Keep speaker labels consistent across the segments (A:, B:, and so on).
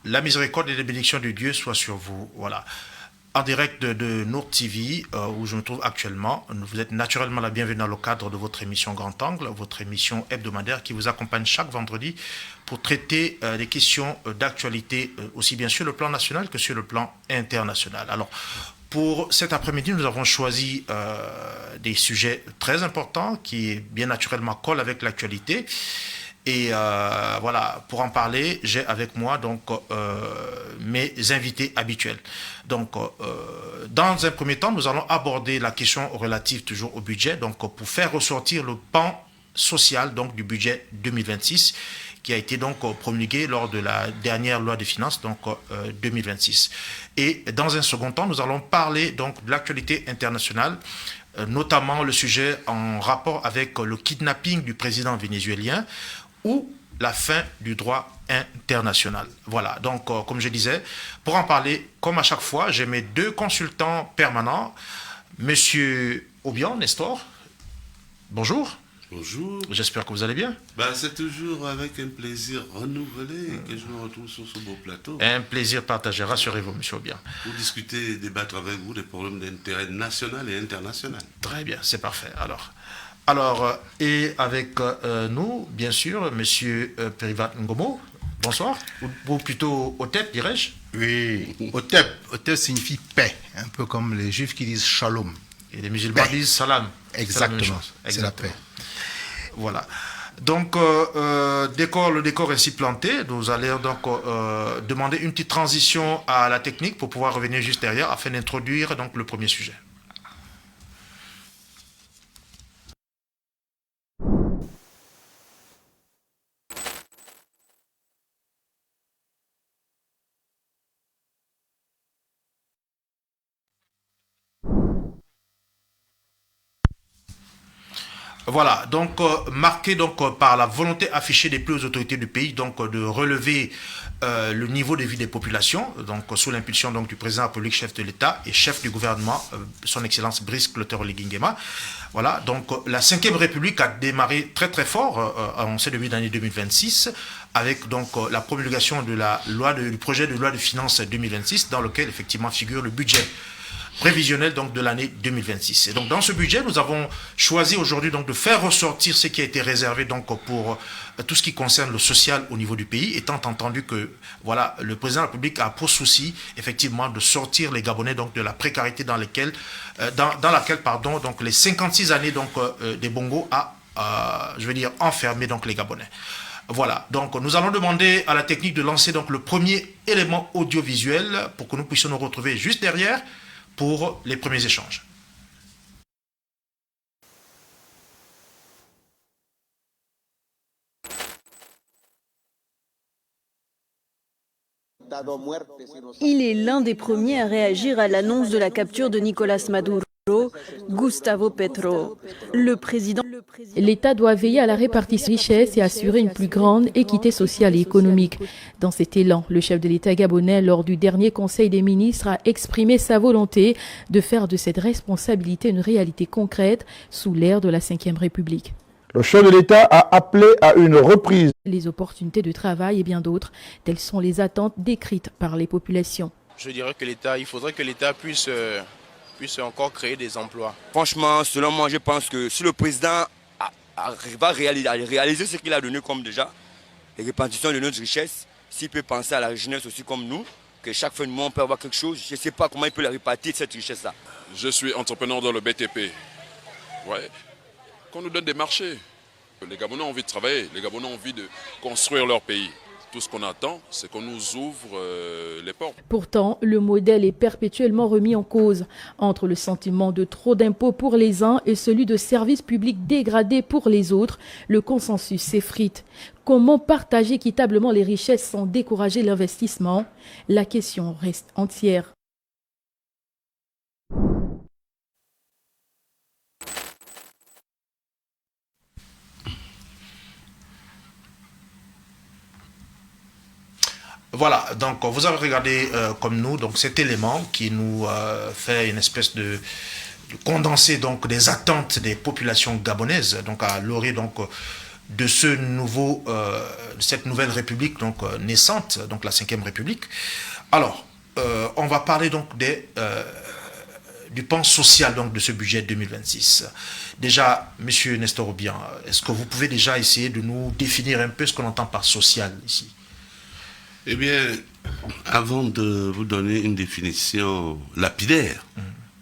A: La miséricorde et les bénédictions de Dieu soient sur vous. Voilà. En direct de Nour TV, où je me trouve actuellement. Vous êtes naturellement la bienvenue dans le cadre de votre émission Grand Angle, votre émission hebdomadaire qui vous accompagne chaque vendredi pour traiter des questions d'actualité, aussi bien sur le plan national que sur le plan international. Alors, pour cet après-midi, nous avons choisi des sujets très importants qui, bien naturellement, collent avec l'actualité. Et voilà, pour en parler, j'ai avec moi donc mes invités habituels. Donc, dans un premier temps, nous allons aborder la question relative toujours au budget, donc pour faire ressortir le pan social donc du budget 2026 qui a été donc promulgué lors de la dernière loi de finances, donc 2026. Et dans un second temps, nous allons parler donc de l'actualité internationale, notamment le sujet en rapport avec le kidnapping du président vénézuélien ou la fin du droit international. Voilà, donc comme je disais, pour en parler, comme à chaque fois, j'ai mes deux consultants permanents, Monsieur Obian, Nestor, bonjour.
B: Bonjour.
A: J'espère que vous allez bien.
B: C'est toujours avec un plaisir renouvelé que je me retrouve sur ce beau plateau.
A: Un plaisir partagé, rassurez-vous, Monsieur Obian.
B: Pour discuter et débattre avec vous des problèmes d'intérêt national et international.
A: Très bien, c'est parfait. Alors, et avec nous, bien sûr, Monsieur Perivat Ngomo. Bonsoir. Ou plutôt Otep, dirais-je.
C: Oui, Otep. Otep signifie paix, un peu comme les juifs qui disent shalom.
A: Et les musulmans disent salam.
C: Exactement, c'est la paix.
A: Voilà. Donc, le décor ainsi planté, nous allons donc demander une petite transition à la technique pour pouvoir revenir juste derrière afin d'introduire donc le premier sujet. Voilà, donc marqué donc par la volonté affichée des plus hautes autorités du pays, donc de relever le niveau de vie des populations, donc sous l'impulsion donc du président de la République, chef de l'État et chef du gouvernement, son Excellence Brice Clotaire Oligui Nguema. Voilà, donc la Ve République a démarré très très fort en ce début d'année 2026 avec donc la promulgation de du projet de loi de finances 2026 dans lequel effectivement figure le budget prévisionnel donc de l'année 2026. Et donc dans ce budget, nous avons choisi aujourd'hui donc de faire ressortir ce qui a été réservé donc pour tout ce qui concerne le social au niveau du pays, étant entendu que voilà, le président de la République a pour souci effectivement de sortir les Gabonais donc de la précarité dans laquelle donc les 56 années donc des Bongo a enfermé donc les Gabonais. Voilà, donc nous allons demander à la technique de lancer donc le premier élément audiovisuel pour que nous puissions nous retrouver juste derrière pour les premiers échanges.
D: Il est l'un des premiers à réagir à l'annonce de la capture de Nicolás Maduro, Gustavo Petro, le président.
E: L'État doit veiller à la répartition des richesses et assurer une plus grande équité sociale et économique. Dans cet élan, le chef de l'État gabonais, lors du dernier Conseil des ministres, a exprimé sa volonté de faire de cette responsabilité une réalité concrète sous l'ère de la Ve République.
F: Le chef de l'État a appelé à une reprise.
E: Les opportunités de travail et bien d'autres, telles sont les attentes décrites par les populations.
G: Je dirais que il faudrait que l'État puisse encore créer des emplois.
H: Franchement, selon moi, je pense que si le président va réaliser ce qu'il a donné comme déjà, les répartitions de notre richesse, s'il peut penser à la jeunesse aussi comme nous, que chaque fin de mois on peut avoir quelque chose, je ne sais pas comment il peut la répartir cette richesse-là.
I: Je suis entrepreneur dans le BTP. Ouais. Qu'on nous donne des marchés. Les Gabonais ont envie de travailler, les Gabonais ont envie de construire leur pays. Tout ce qu'on attend, c'est qu'on nous ouvre les portes.
E: Pourtant, le modèle est perpétuellement remis en cause. Entre le sentiment de trop d'impôts pour les uns et celui de services publics dégradés pour les autres, le consensus s'effrite. Comment partager équitablement les richesses sans décourager l'investissement? La question reste entière.
A: Voilà, donc vous avez regardé comme nous donc cet élément qui nous fait une espèce de condensé donc des attentes des populations gabonaises donc à l'orée donc de cette nouvelle République donc naissante, donc la 5e République. Alors, on va parler donc du pan social donc, de ce budget 2026. Déjà, Monsieur Nestor Obiang, est-ce que vous pouvez déjà essayer de nous définir un peu ce qu'on entend par social ici?
B: Eh bien, avant de vous donner une définition lapidaire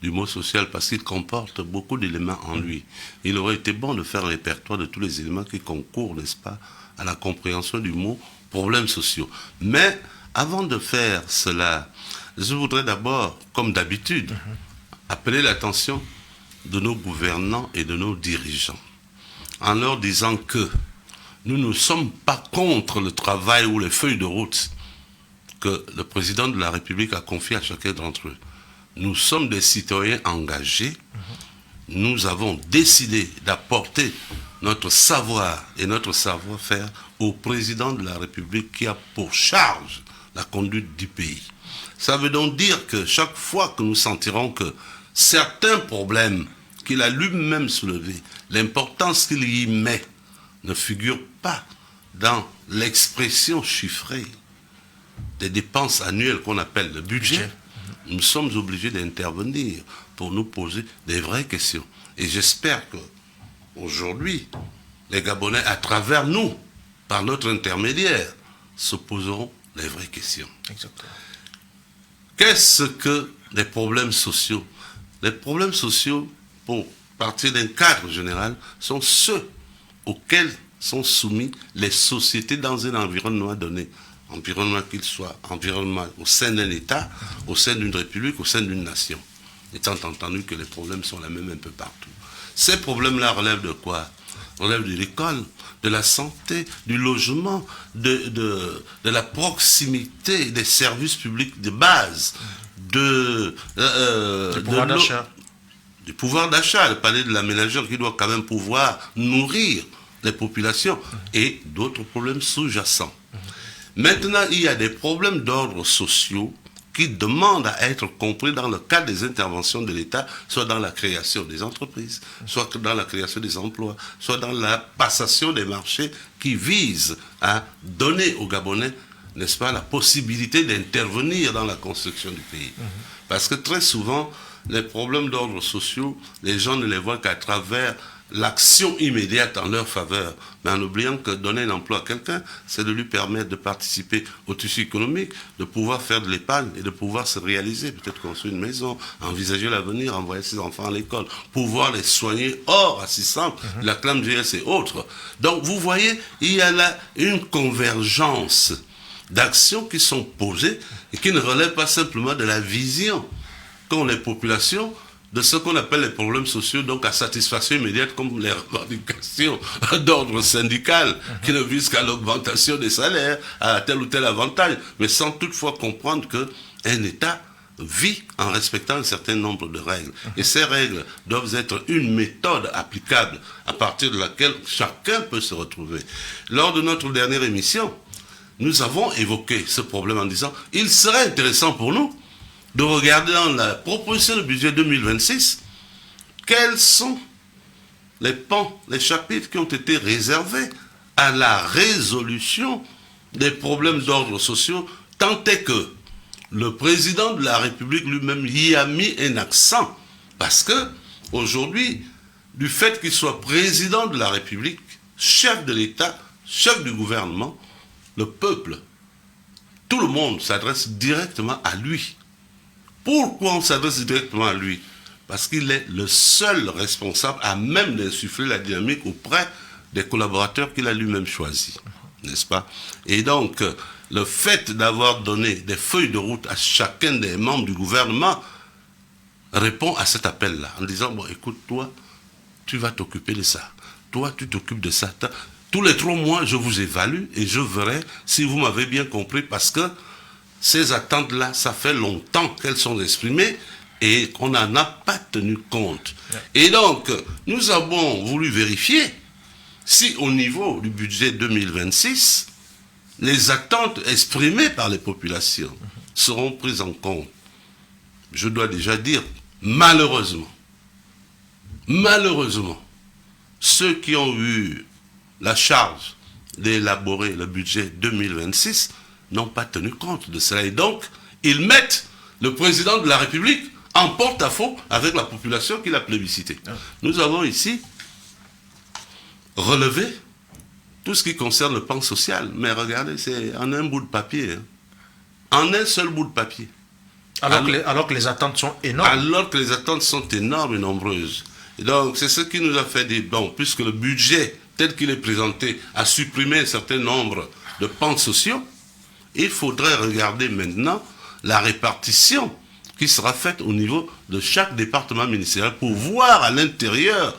B: du mot social, parce qu'il comporte beaucoup d'éléments en lui, il aurait été bon de faire un répertoire de tous les éléments qui concourent, n'est-ce pas, à la compréhension du mot problèmes sociaux. Mais avant de faire cela, je voudrais d'abord, comme d'habitude, appeler l'attention de nos gouvernants et de nos dirigeants, en leur disant que nous ne sommes pas contre le travail ou les feuilles de route que le président de la République a confié à chacun d'entre eux. Nous sommes des citoyens engagés. Nous avons décidé d'apporter notre savoir et notre savoir-faire au président de la République qui a pour charge la conduite du pays. Ça veut donc dire que chaque fois que nous sentirons que certains problèmes qu'il a lui-même soulevés, l'importance qu'il y met, ne figure pas dans l'expression chiffrée des dépenses annuelles qu'on appelle le budget, nous sommes obligés d'intervenir pour nous poser des vraies questions. Et j'espère que aujourd'hui, les Gabonais, à travers nous, par notre intermédiaire, se poseront les vraies questions.
A: Exactement.
B: Qu'est-ce que les problèmes sociaux? Les problèmes sociaux, pour partir d'un cadre général, sont ceux auxquels sont soumis les sociétés dans un environnement donné. Environnement qu'il soit, environnement au sein d'un État, au sein d'une république, au sein d'une nation. Étant entendu que les problèmes sont les mêmes un peu partout. Ces problèmes-là relèvent de quoi? Relèvent de l'école, de la santé, du logement, de la proximité des services publics de base, du
A: pouvoir d'achat.
B: Du pouvoir d'achat, le palais de la ménagère qui doit quand même pouvoir nourrir les populations et d'autres problèmes sous-jacents. Maintenant, il y a des problèmes d'ordre sociaux qui demandent à être compris dans le cadre des interventions de l'État, soit dans la création des entreprises, soit dans la création des emplois, soit dans la passation des marchés qui visent à donner aux Gabonais, n'est-ce pas, la possibilité d'intervenir dans la construction du pays. Parce que très souvent, les problèmes d'ordre sociaux, les gens ne les voient qu'à travers l'action immédiate en leur faveur, mais en oubliant que donner un emploi à quelqu'un, c'est de lui permettre de participer au tissu économique, de pouvoir faire de l'épargne et de pouvoir se réaliser, peut-être construire une maison, envisager l'avenir, envoyer ses enfants à l'école, pouvoir les soigner hors assistance, la clame GS et autres. Donc vous voyez, il y a là une convergence d'actions qui sont posées et qui ne relèvent pas simplement de la vision qu'ont les populations de ce qu'on appelle les problèmes sociaux, donc à satisfaction immédiate, comme les revendications d'ordre syndical, qui ne visent qu'à l'augmentation des salaires, à tel ou tel avantage, mais sans toutefois comprendre qu'un État vit en respectant un certain nombre de règles. Et ces règles doivent être une méthode applicable à partir de laquelle chacun peut se retrouver. Lors de notre dernière émission, nous avons évoqué ce problème en disant « Il serait intéressant pour nous de regarder dans la proposition de budget 2026, quels sont les pans, les chapitres qui ont été réservés à la résolution des problèmes d'ordre social, tant est que le président de la République lui-même y a mis un accent. Parce que, aujourd'hui, du fait qu'il soit président de la République, chef de l'État, chef du gouvernement, le peuple, tout le monde s'adresse directement à lui. Pourquoi on s'adresse directement à lui? Parce qu'il est le seul responsable à même d'insuffler la dynamique auprès des collaborateurs qu'il a lui-même choisis, n'est-ce pas? Et donc, le fait d'avoir donné des feuilles de route à chacun des membres du gouvernement répond à cet appel-là, en disant, bon, écoute, toi, tu vas t'occuper de ça. Toi, tu t'occupes de ça. Tous les 3 mois, je vous évalue et je verrai si vous m'avez bien compris, parce que ces attentes-là, ça fait longtemps qu'elles sont exprimées et qu'on n'en a pas tenu compte. Et donc, nous avons voulu vérifier si au niveau du budget 2026, les attentes exprimées par les populations seront prises en compte. Je dois déjà dire, malheureusement, ceux qui ont eu la charge d'élaborer le budget 2026 n'ont pas tenu compte de cela. Et donc, ils mettent le président de la République en porte-à-faux avec la population qui l'a plébiscité. Nous avons ici relevé tout ce qui concerne le plan social. Mais regardez, c'est en un bout de papier. Hein. En un seul bout de papier.
A: Alors que les attentes sont énormes.
B: Alors que les attentes sont énormes et nombreuses. Et donc, c'est ce qui nous a fait dire, bon, puisque le budget, tel qu'il est présenté, a supprimé un certain nombre de pans sociaux, il faudrait regarder maintenant la répartition qui sera faite au niveau de chaque département ministériel pour voir à l'intérieur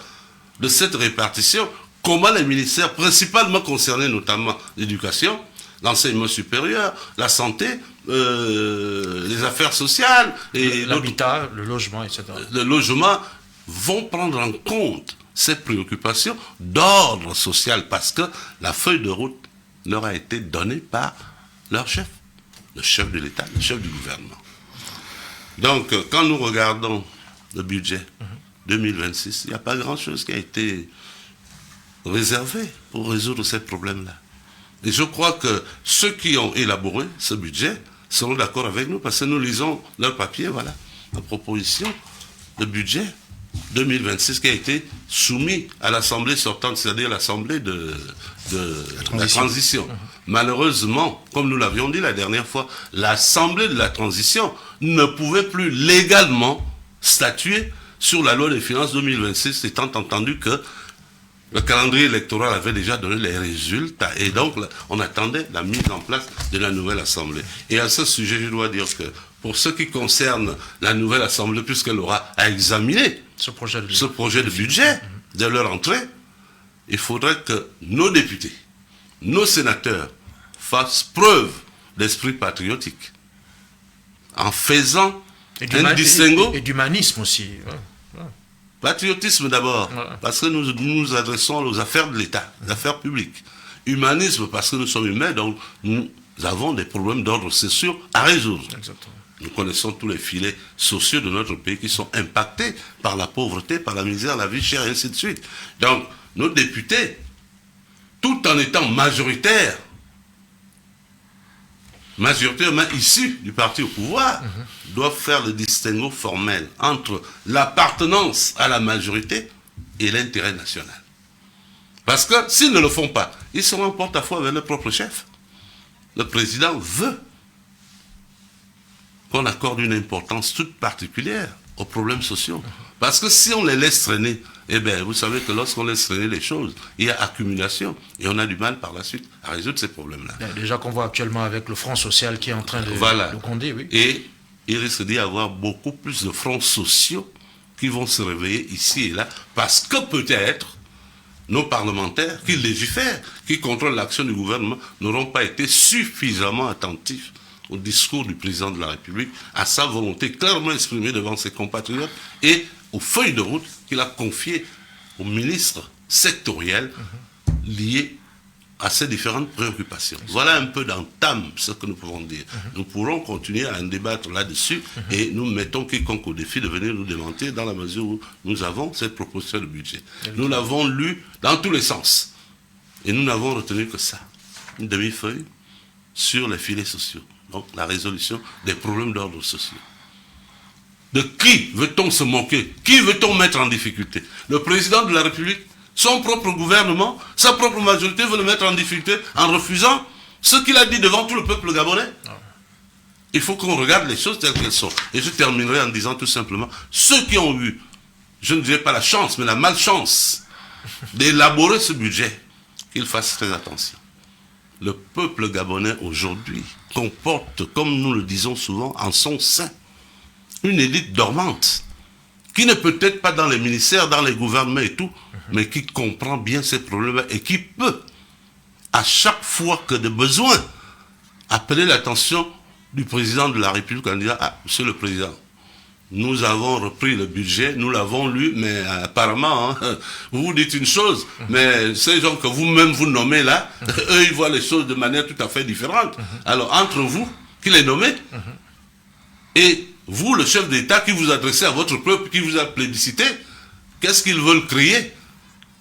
B: de cette répartition comment les ministères principalement concernés, notamment l'éducation, l'enseignement supérieur, la santé, les affaires sociales, et
A: l'habitat, le logement, etc.
B: Le logement vont prendre en compte ces préoccupations d'ordre social parce que la feuille de route leur a été donnée par leur chef, le chef de l'État, le chef du gouvernement. Donc, quand nous regardons le budget 2026, il n'y a pas grand-chose qui a été réservé pour résoudre ces problèmes-là. Et je crois que ceux qui ont élaboré ce budget seront d'accord avec nous parce que nous lisons leur papier, voilà, la proposition de budget 2026 qui a été soumis à l'Assemblée sortante, c'est-à-dire l'Assemblée de la transition. Malheureusement, comme nous l'avions dit la dernière fois, l'Assemblée de la transition ne pouvait plus légalement statuer sur la loi des finances 2026, étant entendu que le calendrier électoral avait déjà donné les résultats et donc on attendait la mise en place de la nouvelle Assemblée. Et à ce sujet, je dois dire que pour ce qui concerne la nouvelle Assemblée, puisqu'elle aura à examiner ce projet de budget de leur entrée, il faudrait que nos députés, nos sénateurs fassent preuve d'esprit patriotique en faisant un distinguo.
A: Et d'humanisme aussi.
B: Patriotisme d'abord, parce que nous nous adressons aux affaires de l'État, aux affaires publiques. Humanisme, parce que nous sommes humains, donc nous avons des problèmes d'ordre social à résoudre.
A: Exactement.
B: Nous connaissons tous les filets sociaux de notre pays qui sont impactés par la pauvreté, par la misère, la vie chère, et ainsi de suite. Donc, nos députés, tout en étant majoritairement issus du parti au pouvoir, doivent faire le distinguo formel entre l'appartenance à la majorité et l'intérêt national. Parce que s'ils ne le font pas, ils seront en porte-à-faux avec leur propre chef. Le président veut qu'on accorde une importance toute particulière aux problèmes sociaux. Parce que si on les laisse traîner, eh bien, vous savez que lorsqu'on laisse traîner les choses, il y a accumulation et on a du mal par la suite à résoudre ces problèmes-là.
A: Déjà qu'on voit actuellement avec le Front social qui est en train de gronder, oui.
B: Et il risque d'y avoir beaucoup plus de fronts sociaux qui vont se réveiller ici et là, parce que peut-être nos parlementaires qui légifèrent, qui contrôlent l'action du gouvernement, n'auront pas été suffisamment attentifs au discours du président de la République, à sa volonté clairement exprimée devant ses compatriotes et aux feuilles de route qu'il a confiées aux ministres sectoriels liés à ces différentes préoccupations. Voilà un peu d'entame ce que nous pouvons dire. Nous pourrons continuer à en débattre là-dessus et nous mettons quiconque au défi de venir nous démentir dans la mesure où nous avons cette proposition de budget. Nous l'avons lu dans tous les sens et nous n'avons retenu que ça. Une demi-feuille sur les filets sociaux. Donc la résolution des problèmes d'ordre social. De qui veut-on se moquer? Qui veut-on mettre en difficulté? Le président de la République, son propre gouvernement, sa propre majorité veut le mettre en difficulté en refusant ce qu'il a dit devant tout le peuple gabonais. Il faut qu'on regarde les choses telles qu'elles sont. Et je terminerai en disant tout simplement, ceux qui ont eu, je ne dirais pas la chance, mais la malchance d'élaborer ce budget, qu'ils fassent très attention. Le peuple gabonais aujourd'hui comporte, comme nous le disons souvent, en son sein, une élite dormante, qui n'est peut-être pas dans les ministères, dans les gouvernements et tout, mais qui comprend bien ces problèmes et qui peut, à chaque fois que de besoin, appeler l'attention du président de la République en disant « Ah, monsieur le président, nous avons repris le budget, nous l'avons lu, mais apparemment, vous vous dites une chose, mais ces gens que vous-même vous nommez là, eux, ils voient les choses de manière tout à fait différente. Alors, entre vous, qui les nommez, et vous, le chef d'État, qui vous adressez à votre peuple, qui vous a plébiscité, qu'est-ce qu'ils veulent crier?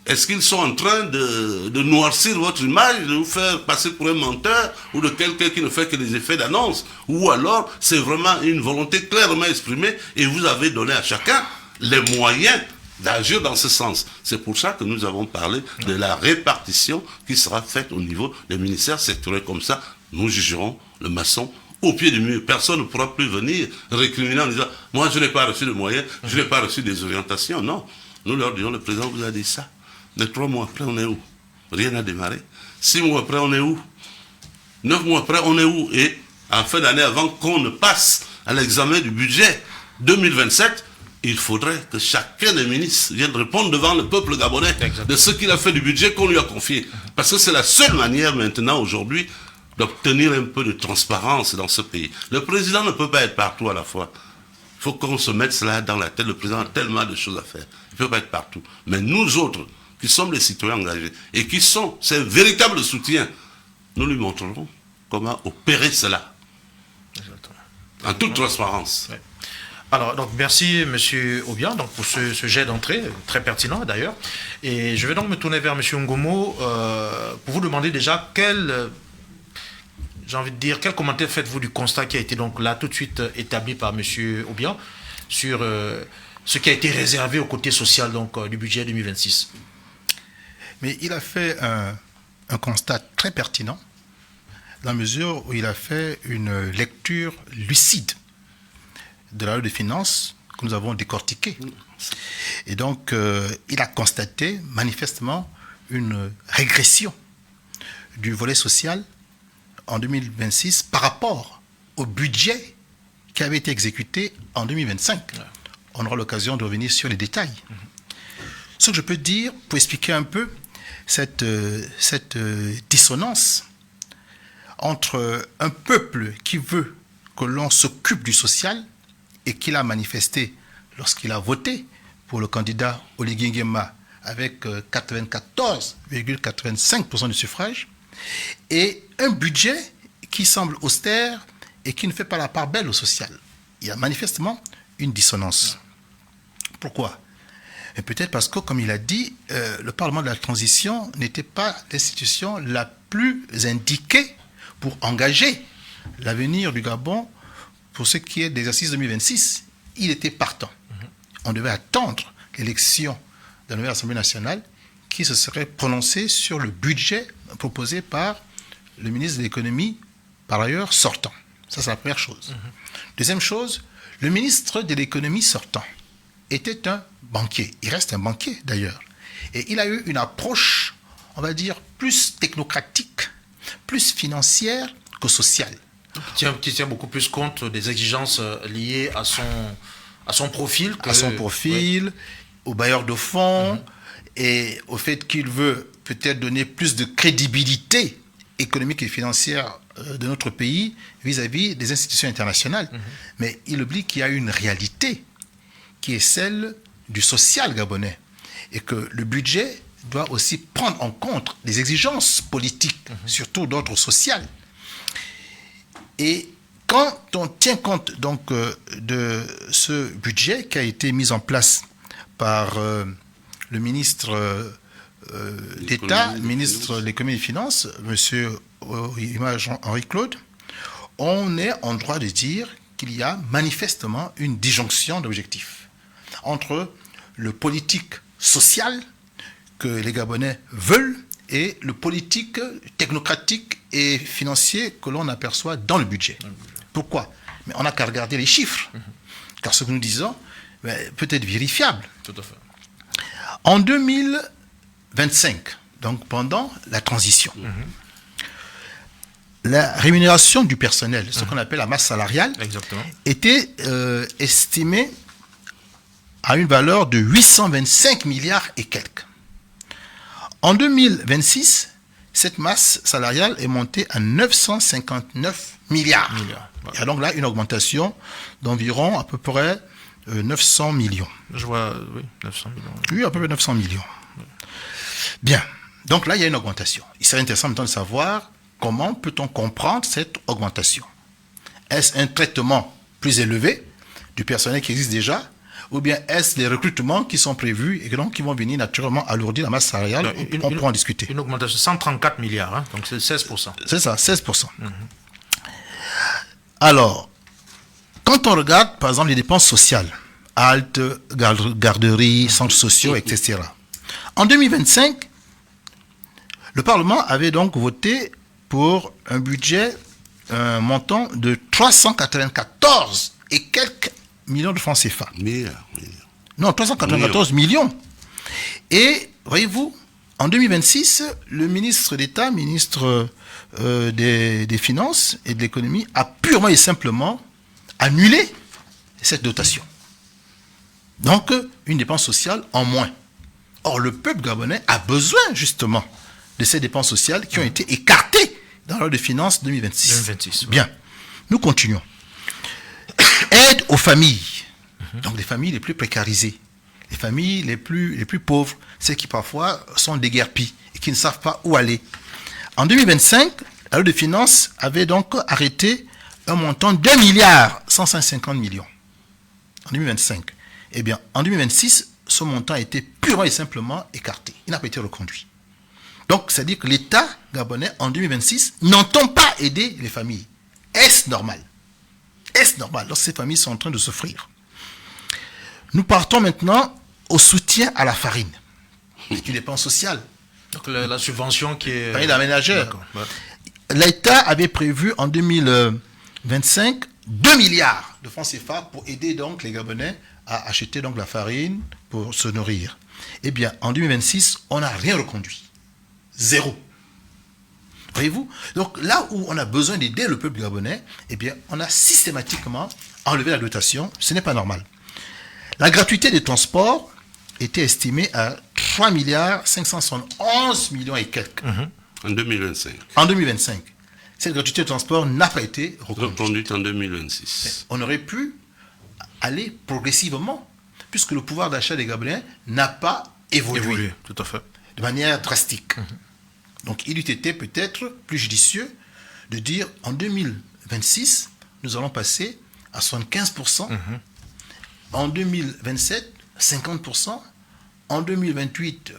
B: Est-ce qu'ils sont en train de noircir votre image, de vous faire passer pour un menteur ou de quelqu'un qui ne fait que des effets d'annonce? Ou alors, c'est vraiment une volonté clairement exprimée et vous avez donné à chacun les moyens d'agir dans ce sens. C'est pour ça que nous avons parlé de la répartition qui sera faite au niveau des ministères sectoriels. Comme ça, nous jugerons le maçon au pied du mur. Personne ne pourra plus venir récriminer en disant « Moi, je n'ai pas reçu de moyens, je n'ai pas reçu des orientations. » Non, nous leur disons « Le président vous a dit ça. » Mais 3 mois après, on est où? Rien n'a démarré. 6 mois après, on est où? 9 mois après, on est où? Et en fin d'année, avant qu'on ne passe à l'examen du budget 2027, il faudrait que chacun des ministres vienne répondre devant le peuple gabonais de ce qu'il a fait du budget qu'on lui a confié. Parce que c'est la seule manière maintenant, aujourd'hui, d'obtenir un peu de transparence dans ce pays. Le président ne peut pas être partout à la fois. Il faut qu'on se mette cela dans la tête. Le président a tellement de choses à faire. Il ne peut pas être partout. Mais nous autres, qui sommes les citoyens engagés et qui sont ses véritables soutiens, nous lui montrerons comment opérer cela. En toute transparence.
A: Ouais. Alors, donc, merci, M. Obiang, donc, pour ce jet d'entrée, très pertinent d'ailleurs. Et je vais donc me tourner vers M. Ngomo pour vous demander déjà quel commentaire faites-vous du constat qui a été donc là tout de suite établi par M. Obiang sur ce qui a été réservé au côté social donc, du budget 2026.
C: Mais il a fait un constat très pertinent dans la mesure où il a fait une lecture lucide de la loi de finances que nous avons décortiquée. Et donc, il a constaté manifestement une régression du volet social en 2026 par rapport au budget qui avait été exécuté en 2025. On aura l'occasion de revenir sur les détails. Ce que je peux dire, pour expliquer un peu cette dissonance entre un peuple qui veut que l'on s'occupe du social et qu'il a manifesté lorsqu'il a voté pour le candidat Oligui Nguema avec 94,85% du suffrage, et un budget qui semble austère et qui ne fait pas la part belle au social. Il y a manifestement une dissonance. Pourquoi? Et peut-être parce que, comme il a dit, le Parlement de la transition n'était pas l'institution la plus indiquée pour engager l'avenir du Gabon pour ce qui est d'exercice 2026. Il était partant. On devait attendre l'élection de la nouvelle Assemblée nationale qui se serait prononcée sur le budget proposé par le ministre de l'économie, par ailleurs sortant. Ça, c'est la première chose. Deuxième chose, le ministre de l'économie sortant était un banquier. Il reste un banquier, d'ailleurs. Et il a eu une approche, on va dire, plus technocratique, plus financière que sociale.
A: Qui tient beaucoup plus compte des exigences liées à son profil.
C: À son profil, oui, au bailleur de fonds, et au fait qu'il veut peut-être donner plus de crédibilité économique et financière de notre pays vis-à-vis des institutions internationales. Mais il oublie qu'il y a une réalité qui est celle du social gabonais et que le budget doit aussi prendre en compte les exigences politiques, surtout d'ordre social. Et quand on tient compte donc de ce budget qui a été mis en place par le ministre d'État, ministre de l'économie et des finances, M. Henri Claude, on est en droit de dire qu'il y a manifestement une disjonction d'objectifs entre le politique social que les Gabonais veulent et le politique technocratique et financier que l'on aperçoit dans le budget. Pourquoi? Mais on n'a qu'à regarder les chiffres, car ce que nous disons peut être vérifiable.
A: Tout à fait.
C: En 2025, donc pendant la transition, la rémunération du personnel, ce qu'on appelle la masse salariale, était estimée à une valeur de 825 milliards et quelques. En 2026, cette masse salariale est montée à 959 milliards. Il y a donc là une augmentation d'environ à peu près 900 millions.
A: Je vois, oui, 900 millions.
C: Oui, à peu près 900 millions. Bien. Donc là, il y a une augmentation. Il serait intéressant maintenant de savoir comment peut-on comprendre cette augmentation. Est-ce un traitement plus élevé du personnel qui existe déjà, Ou bien est-ce les recrutements qui sont prévus et donc qui vont venir naturellement alourdir la masse salariale? On pourra en discuter.
A: Une augmentation de 134 milliards, hein, donc c'est 16%.
C: C'est ça, 16%. Alors, quand on regarde, par exemple, les dépenses sociales, haltes, garderies, centres sociaux, etc. En 2025, le Parlement avait donc voté pour un budget, un montant de 394 et quelques millions de francs CFA. Non, 394 millions. Et, voyez-vous, en 2026, le ministre d'État, ministre des Finances et de l'Économie, a purement et simplement annulé cette dotation. Donc, une dépense sociale en moins. Or, le peuple gabonais a besoin, justement, de ces dépenses sociales qui ont été écartées dans la loi de finances 2026. Bien, nous continuons. Aide aux familles. Donc, les familles les plus précarisées, les familles les plus pauvres, celles qui parfois sont déguerpies et qui ne savent pas où aller. En 2025, la loi de finances avait donc arrêté un montant de 1,150 milliard. En 2025. Eh bien, en 2026, ce montant a été purement et simplement écarté. Il n'a pas été reconduit. Donc, c'est-à-dire que l'État gabonais, en 2026, n'entend pas aider les familles. Est-ce normal? Est-ce normal lorsque ces familles sont en train de souffrir? Nous partons maintenant au soutien à la farine. C'est une dépense sociale.
A: Donc, la subvention qui est...
C: Farine la ménagère. L'État avait prévu en 2025 2 milliards de francs CFA pour aider donc les Gabonais à acheter donc la farine pour se nourrir. Eh bien, en 2026, on n'a rien reconduit. Zéro. Voyez-vous? Donc là où on a besoin d'aider le peuple gabonais, eh bien, on a systématiquement enlevé la dotation. Ce n'est pas normal. La gratuité des transports était estimée à 3,571 milliards et quelques.
B: En 2025.
C: En 2025. Cette gratuité de transport n'a pas été
B: reconduite en 2026.
C: On aurait pu aller progressivement, puisque le pouvoir d'achat des Gabonais n'a pas évolué.
A: Tout à fait.
C: De manière drastique. Donc il eût été peut-être plus judicieux de dire en 2026, nous allons passer à 75%, en 2027, 50%, en 2028,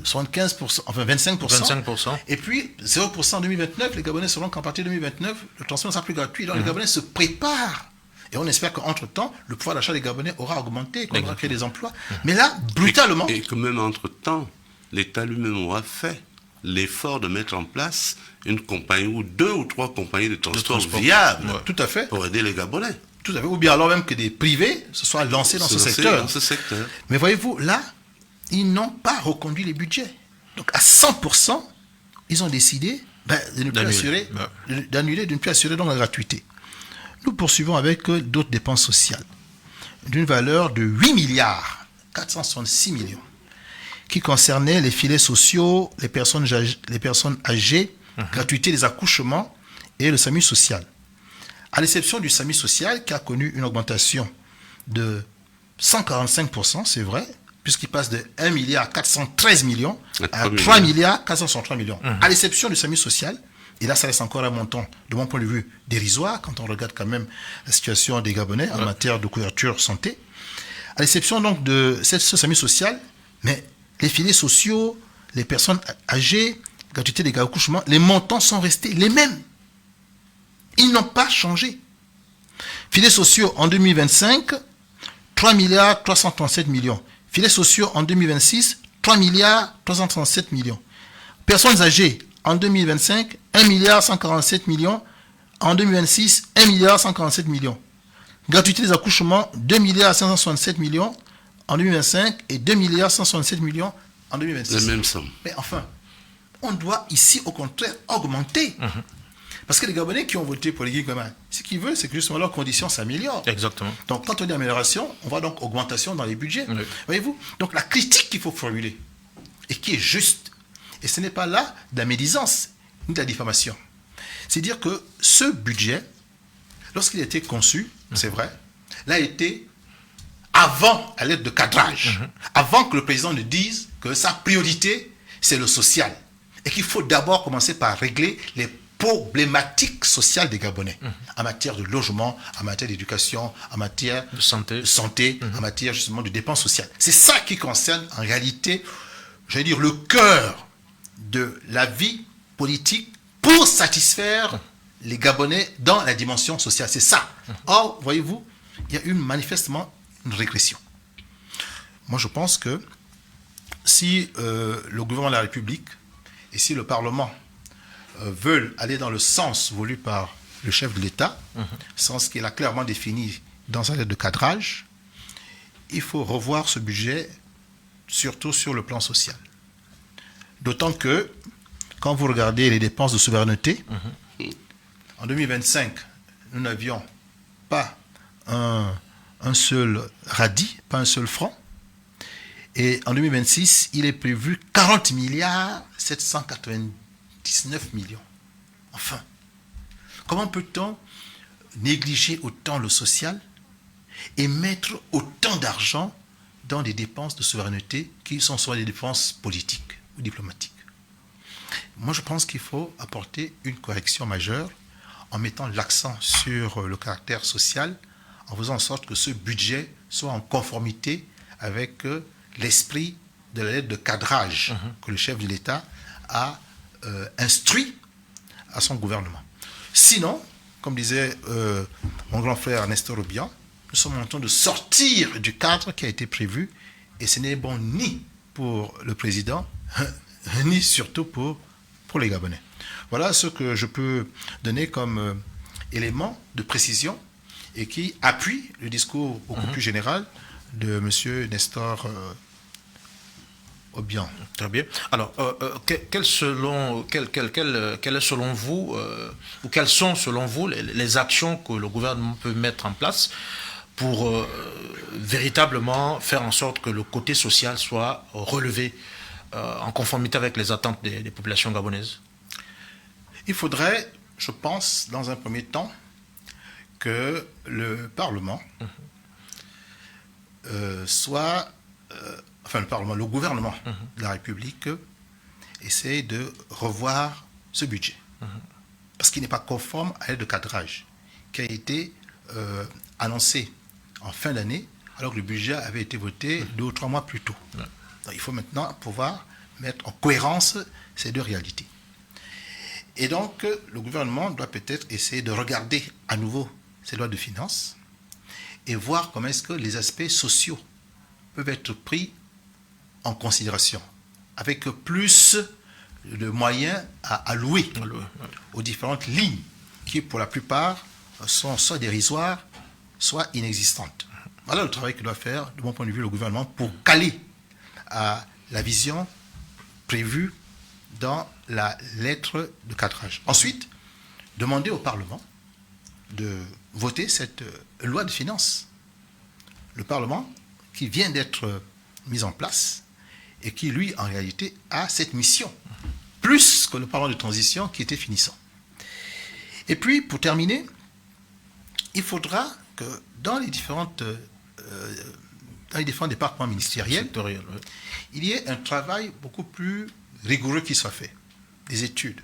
C: 75%, enfin 25%, et puis 0% en 2029. Les Gabonais sauront qu'à partir de 2029, le transport ne sera plus gratuit. Donc les Gabonais se préparent. Et on espère qu'entre-temps, le pouvoir d'achat des Gabonais aura augmenté, qu'on aura créé des emplois. Mais là, brutalement...
B: Et que même entre-temps, l'État lui-même aura fait l'effort de mettre en place une compagnie ou 2 ou 3 compagnies de transport viables.
C: Tout à fait.
B: Pour aider les Gabonais.
C: Tout à fait. Ou bien alors même que des privés se soient lancés dans ce secteur. Mais voyez-vous, là, ils n'ont pas reconduit les budgets. Donc à 100%, ils ont décidé de ne plus assurer, d'annuler, de ne plus assurer donc la gratuité. Nous poursuivons avec d'autres dépenses sociales d'une valeur de 8 milliards 466 millions qui concernaient les filets sociaux, les personnes âgées, gratuité des accouchements et le SAMU social. À l'exception du SAMU social qui a connu une augmentation de 145%, c'est vrai, puisqu'il passe de 1,413 milliard à 3,463 millions. À l'exception du SAMU social, et là ça reste encore un montant, de mon point de vue, dérisoire, quand on regarde quand même la situation des Gabonais en matière de couverture santé. À l'exception donc de ce SAMU social, mais les filets sociaux, les personnes âgées, gratuité des accouchements, les montants sont restés les mêmes. Ils n'ont pas changé. Filets sociaux en 2025, 3,337 millions. Filets sociaux en 2026, 3,337 millions. Personnes âgées en 2025, 1,147 millions. En 2026, 1,147 millions. Gratuité des accouchements, 2,567 millions en 2025 et 2,167 millions en 2026.
B: La même somme.
C: Mais enfin, on doit ici au contraire augmenter. Parce que les Gabonais qui ont voté pour les Guy Goma, ce qu'ils veulent, c'est que justement leurs conditions s'améliorent.
A: Exactement.
C: Donc quand on dit amélioration, on voit donc augmentation dans les budgets. Oui. Voyez-vous? Donc la critique qu'il faut formuler, et qui est juste, et ce n'est pas là de la médisance, ni de la diffamation. C'est dire que ce budget, lorsqu'il a été conçu, c'est vrai, l'a été avant à l'aide de cadrage, avant que le président ne dise que sa priorité, c'est le social, et qu'il faut d'abord commencer par régler les problématiques sociales des Gabonais, en matière de logement, en matière d'éducation, en matière
A: De santé.
C: de santé, en matière justement de dépenses sociales. C'est ça qui concerne en réalité, j'allais dire, le cœur de la vie politique pour satisfaire les Gabonais dans la dimension sociale. C'est ça. Or, voyez-vous, il y a eu manifestement une régression. Moi, je pense que si le gouvernement de la République et si le Parlement veulent aller dans le sens voulu par le chef de l'État, sens qu'il a clairement défini dans sa lettre de cadrage, il faut revoir ce budget, surtout sur le plan social. D'autant que, quand vous regardez les dépenses de souveraineté, en 2025, nous n'avions pas un seul radis, pas un seul franc. Et en 2026, il est prévu 40 milliards 799 millions. Enfin, comment peut-on négliger autant le social et mettre autant d'argent dans des dépenses de souveraineté qui sont soit des dépenses politiques ou diplomatiques? Moi, je pense qu'il faut apporter une correction majeure en mettant l'accent sur le caractère social, en faisant en sorte que ce budget soit en conformité avec l'esprit de la lettre de cadrage que le chef de l'État a instruit à son gouvernement. Sinon, comme disait mon grand frère Nestor Obiang, nous sommes en train de sortir du cadre qui a été prévu, et ce n'est bon ni pour le président, ni surtout pour les Gabonais. Voilà ce que je peux donner comme élément de précision et qui appuie le discours beaucoup plus général de M. Nestor Obiang.
A: Très bien. Alors, quelles sont selon vous les actions que le gouvernement peut mettre en place pour véritablement faire en sorte que le côté social soit relevé en conformité avec les attentes des populations gabonaises?
C: Il faudrait, je pense, dans un premier temps, que le Parlement le gouvernement de la République essaie de revoir ce budget. Parce qu'il n'est pas conforme à l'aide de cadrage qui a été annoncé en fin d'année, alors que le budget avait été voté 2 ou 3 mois plus tôt. Donc, il faut maintenant pouvoir mettre en cohérence ces deux réalités. Et donc, le gouvernement doit peut-être essayer de regarder à nouveau ces lois de finances et voir comment est-ce que les aspects sociaux peuvent être pris en considération, avec plus de moyens à allouer aux différentes lignes qui, pour la plupart, sont soit dérisoires, soit inexistantes. Voilà le travail que doit faire, de mon point de vue, le gouvernement pour caler à la vision prévue dans la lettre de cadrage. Ensuite, demander au Parlement de voter cette loi de finances. Le Parlement qui vient d'être mis en place et qui, lui, en réalité, a cette mission, plus que le Parlement de transition qui était finissant. Et puis, pour terminer, il faudra que dans les différents départements ministériels, il y ait un travail beaucoup plus rigoureux qui soit fait, des études.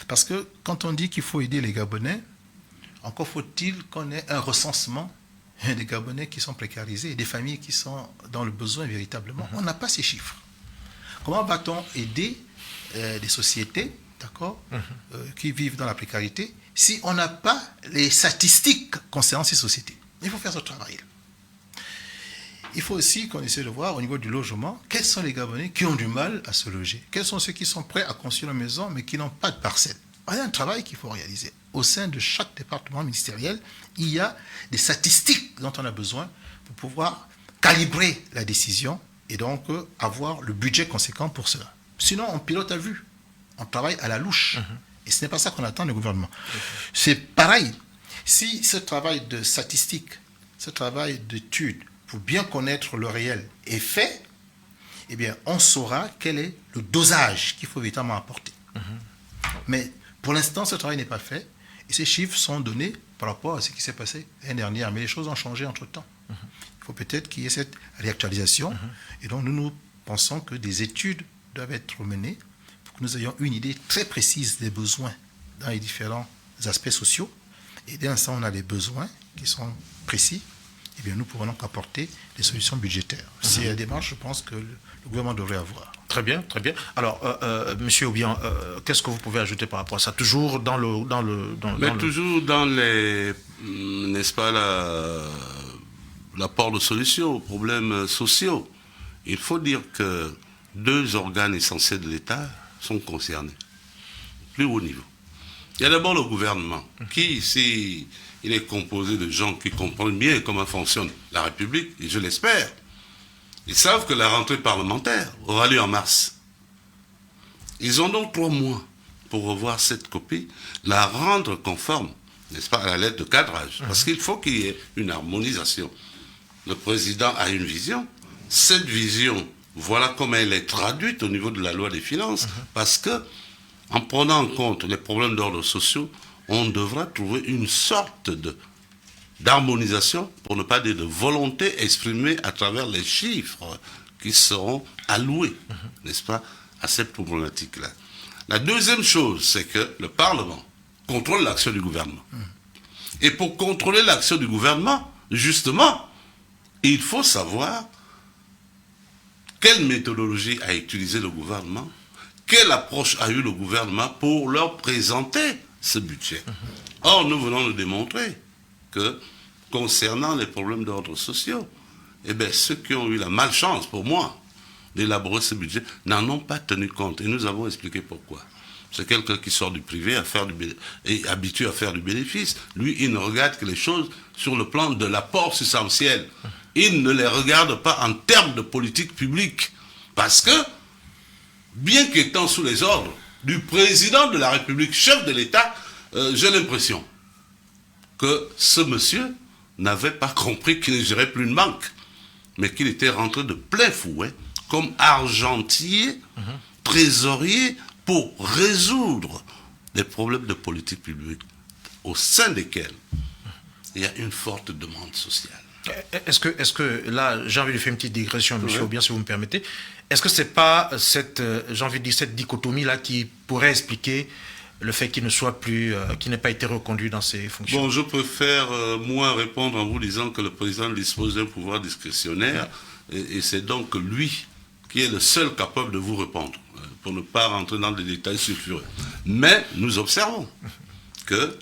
C: Parce que quand on dit qu'il faut aider les Gabonais, encore faut-il qu'on ait un recensement des Gabonais qui sont précarisés et des familles qui sont dans le besoin véritablement. On n'a pas ces chiffres. Comment va-t-on aider des sociétés, d'accord, qui vivent dans la précarité si on n'a pas les statistiques concernant ces sociétés? Il faut faire ce travail. Il faut aussi qu'on essaie de voir au niveau du logement, quels sont les Gabonais qui ont du mal à se loger? Quels sont ceux qui sont prêts à construire une maison mais qui n'ont pas de parcelle? Il y a un travail qu'il faut réaliser. Au sein de chaque département ministériel, il y a des statistiques dont on a besoin pour pouvoir calibrer la décision et donc avoir le budget conséquent pour cela. Sinon, on pilote à vue. On travaille à la louche. Et ce n'est pas ça qu'on attend du gouvernement. C'est pareil. Si ce travail de statistiques, ce travail d'études, pour bien connaître le réel est fait, eh bien, on saura quel est le dosage qu'il faut véritablement apporter. Mais pour l'instant, ce travail n'est pas fait. Et ces chiffres sont donnés par rapport à ce qui s'est passé l'année dernière. Mais les choses ont changé entre-temps. Il faut peut-être qu'il y ait cette réactualisation. Et donc, nous pensons que des études doivent être menées pour que nous ayons une idée très précise des besoins dans les différents aspects sociaux. Et dès l'instant où on a des besoins qui sont précis, eh bien, nous pouvons donc apporter des solutions budgétaires. C'est la démarche, je pense, que le gouvernement devrait avoir.
A: Très bien, très bien. Alors, Monsieur Obiang, qu'est-ce que vous pouvez ajouter par rapport à ça? Toujours dans
B: toujours dans les, n'est-ce pas, l'apport de solutions aux problèmes sociaux. Il faut dire que 2 organes essentiels de l'État sont concernés, plus haut niveau. Il y a d'abord le gouvernement, qui, ici, il est composé de gens qui comprennent bien comment fonctionne la République, et je l'espère. Ils savent que la rentrée parlementaire aura lieu en mars. Ils ont donc 3 mois pour revoir cette copie, la rendre conforme, n'est-ce pas, à la lettre de cadrage. Parce qu'il faut qu'il y ait une harmonisation. Le président a une vision. Cette vision, voilà comment elle est traduite au niveau de la loi des finances. Parce que, en prenant en compte les problèmes d'ordre sociaux, on devra trouver une sorte d'harmonisation, pour ne pas dire de volonté exprimée à travers les chiffres qui seront alloués, n'est-ce pas, à cette problématique-là. La deuxième chose, c'est que le Parlement contrôle l'action du gouvernement. Et pour contrôler l'action du gouvernement, justement, il faut savoir quelle méthodologie a utilisé le gouvernement, quelle approche a eu le gouvernement pour leur présenter ce budget. Or, nous venons de démontrer que, concernant les problèmes d'ordre sociaux, eh bien, ceux qui ont eu la malchance, pour moi, d'élaborer ce budget, n'en ont pas tenu compte. Et nous avons expliqué pourquoi. C'est quelqu'un qui sort du privé et habitué à faire du bénéfice. Lui, il ne regarde que les choses sur le plan de l'apport substantiel. Il ne les regarde pas en termes de politique publique. Parce que, bien qu'étant sous les ordres du président de la République, chef de l'État, j'ai l'impression que ce monsieur n'avait pas compris qu'il ne gérait plus une banque, mais qu'il était rentré de plein fouet comme argentier, trésorier, pour résoudre des problèmes de politique publique au sein desquels il y a une forte demande sociale.
A: Est-ce que là, j'ai envie de faire une petite digression, M. Obiang, si vous me permettez. Est-ce que c'est pas cette, j'ai envie de dire, cette dichotomie-là qui pourrait expliquer le fait qu'il ne soit plus, qu'il n'ait pas été reconduit dans ses fonctions?
B: Bon, je préfère, moi, répondre en vous disant que le président dispose d'un pouvoir discrétionnaire, et c'est donc lui qui est le seul capable de vous répondre, pour ne pas rentrer dans des détails sulfureux. Mais nous observons que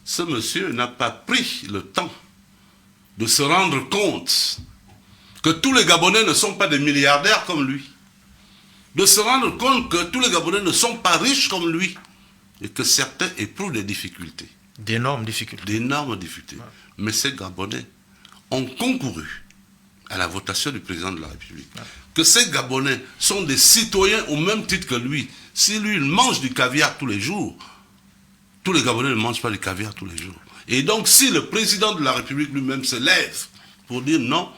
B: ce monsieur n'a pas pris le temps de se rendre compte que tous les Gabonais ne sont pas des milliardaires comme lui, de se rendre compte que tous les Gabonais ne sont pas riches comme lui, et que certains éprouvent des difficultés.
A: D'énormes difficultés.
B: D'énormes difficultés. Ouais. Mais ces Gabonais ont concouru à la votation du président de la République. Ouais. Que ces Gabonais sont des citoyens au même titre que lui. Si lui, il mange du caviar tous les jours, tous les Gabonais ne mangent pas du caviar tous les jours. Et donc, si le président de la République lui-même se lève pour dire non,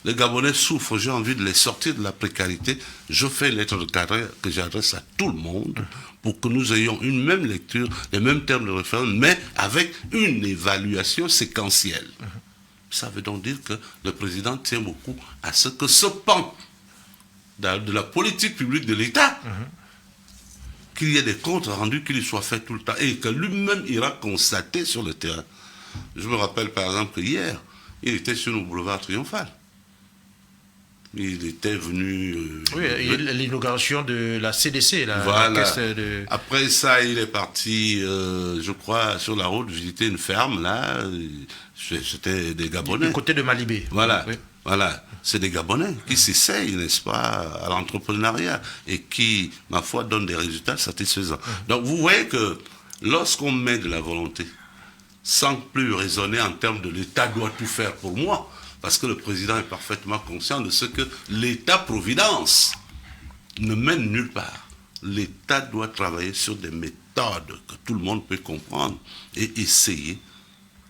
B: les Gabonais souffrent, j'ai envie de les sortir de la précarité, je fais une lettre de cadre que j'adresse à tout le monde pour que nous ayons une même lecture, les mêmes termes de référence, mais avec une évaluation séquentielle. Ça veut donc dire que le président tient beaucoup à ce que ce pan de la politique publique de l'État, qu'il y ait des comptes rendus qui lui soient faits tout le temps et que lui-même ira constater sur le terrain. Je me rappelle par exemple que hier, il était sur le boulevard Triomphal. Il était venu...
A: l'inauguration de la CDC.
B: Voilà.
A: La caisse de...
B: Après ça, il est parti, je crois, sur la route, visiter une ferme, là. C'était des Gabonais.
A: Du côté de Malibé.
B: Voilà.
A: Oui.
B: Voilà, c'est des Gabonais qui s'essayent, n'est-ce pas, à l'entrepreneuriat et qui, ma foi, donnent des résultats satisfaisants. Donc vous voyez que lorsqu'on met de la volonté, sans plus raisonner en termes de l'État doit tout faire pour moi, parce que le président est parfaitement conscient de ce que l'État-providence ne mène nulle part. L'État doit travailler sur des méthodes que tout le monde peut comprendre et essayer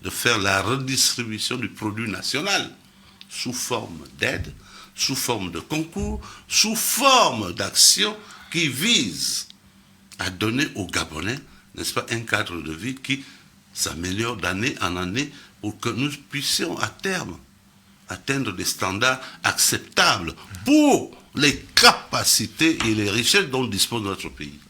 B: de faire la redistribution du produit national sous forme d'aide, sous forme de concours, sous forme d'actions qui visent à donner aux Gabonais, n'est-ce pas, un cadre de vie qui s'améliore d'année en année pour que nous puissions à terme atteindre des standards acceptables pour les capacités et les richesses dont dispose notre pays.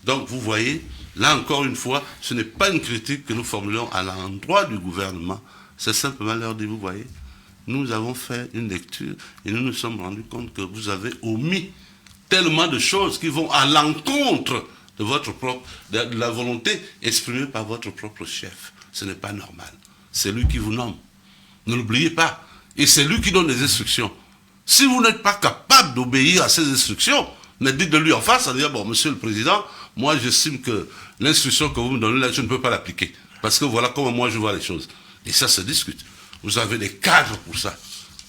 B: Donc vous voyez Là encore une fois, ce n'est pas une critique que nous formulons à l'endroit du gouvernement. C'est simplement leur dire, vous voyez, nous avons fait une lecture et nous nous sommes rendus compte que vous avez omis tellement de choses qui vont à l'encontre de de la volonté exprimée par votre propre chef. Ce n'est pas normal. C'est lui qui vous nomme. Ne l'oubliez pas. Et c'est lui qui donne les instructions. Si vous n'êtes pas capable d'obéir à ces instructions, mais dites de lui en face, à dire, bon, monsieur le président, moi j'estime que l'instruction que vous me donnez là, je ne peux pas l'appliquer. Parce que voilà comment moi je vois les choses. Et ça se discute. Vous avez des cadres pour ça.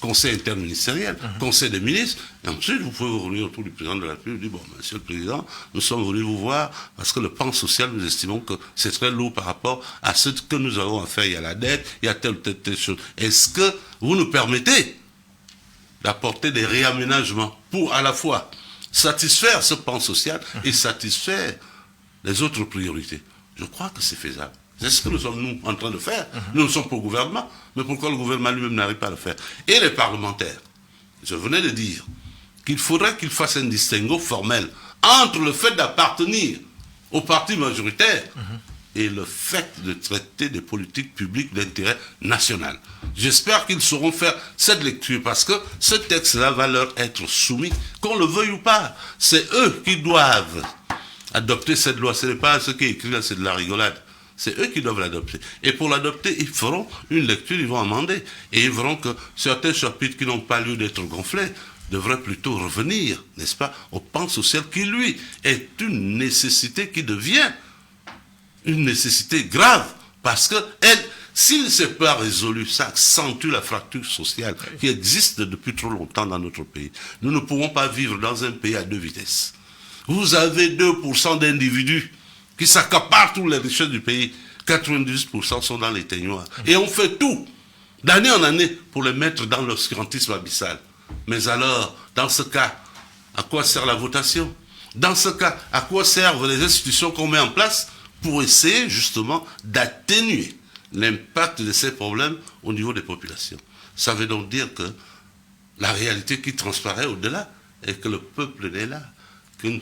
B: Conseil interministériel, conseil des ministres, et ensuite vous pouvez revenir autour du président de la République et dire, bon, monsieur le président, nous sommes venus vous voir parce que le plan social, nous estimons que c'est très lourd par rapport à ce que nous avons à faire. Il y a la dette, il y a telle ou telle chose. Est-ce que vous nous permettez d'apporter des réaménagements pour à la fois satisfaire ce plan social et satisfaire les autres priorités? Je crois que c'est faisable. C'est ce que nous sommes nous en train de faire. Nous sommes pour le gouvernement, mais pourquoi le gouvernement lui-même n'arrive pas à le faire? Et les parlementaires, je venais de dire qu'il faudrait qu'ils fassent un distinguo formel entre le fait d'appartenir au parti majoritaire et le fait de traiter des politiques publiques d'intérêt national. J'espère qu'ils sauront faire cette lecture parce que ce texte-là va leur être soumis, qu'on le veuille ou pas. C'est eux qui doivent adopter cette loi. Ce n'est pas ce qui est écrit là, c'est de la rigolade. C'est eux qui doivent l'adopter. Et pour l'adopter, ils feront une lecture, ils vont amender. Et ils verront que certains chapitres qui n'ont pas lieu d'être gonflés devraient plutôt revenir, n'est-ce pas, au plan social qui, lui, est une nécessité qui devient une nécessité grave. Parce que, s'il ne s'est pas résolu, ça accentue la fracture sociale qui existe depuis trop longtemps dans notre pays. Nous ne pouvons pas vivre dans un pays à deux vitesses. Vous avez 2% d'individus qui s'accaparent toutes les richesses du pays. 98% sont dans les teignoirs. Et on fait tout, d'année en année, pour les mettre dans l'obscurantisme abyssal. Mais alors, dans ce cas, à quoi sert la votation? Dans ce cas, à quoi servent les institutions qu'on met en place pour essayer justement d'atténuer l'impact de ces problèmes au niveau des populations? Ça veut donc dire que la réalité qui transparaît au-delà est que le peuple est là,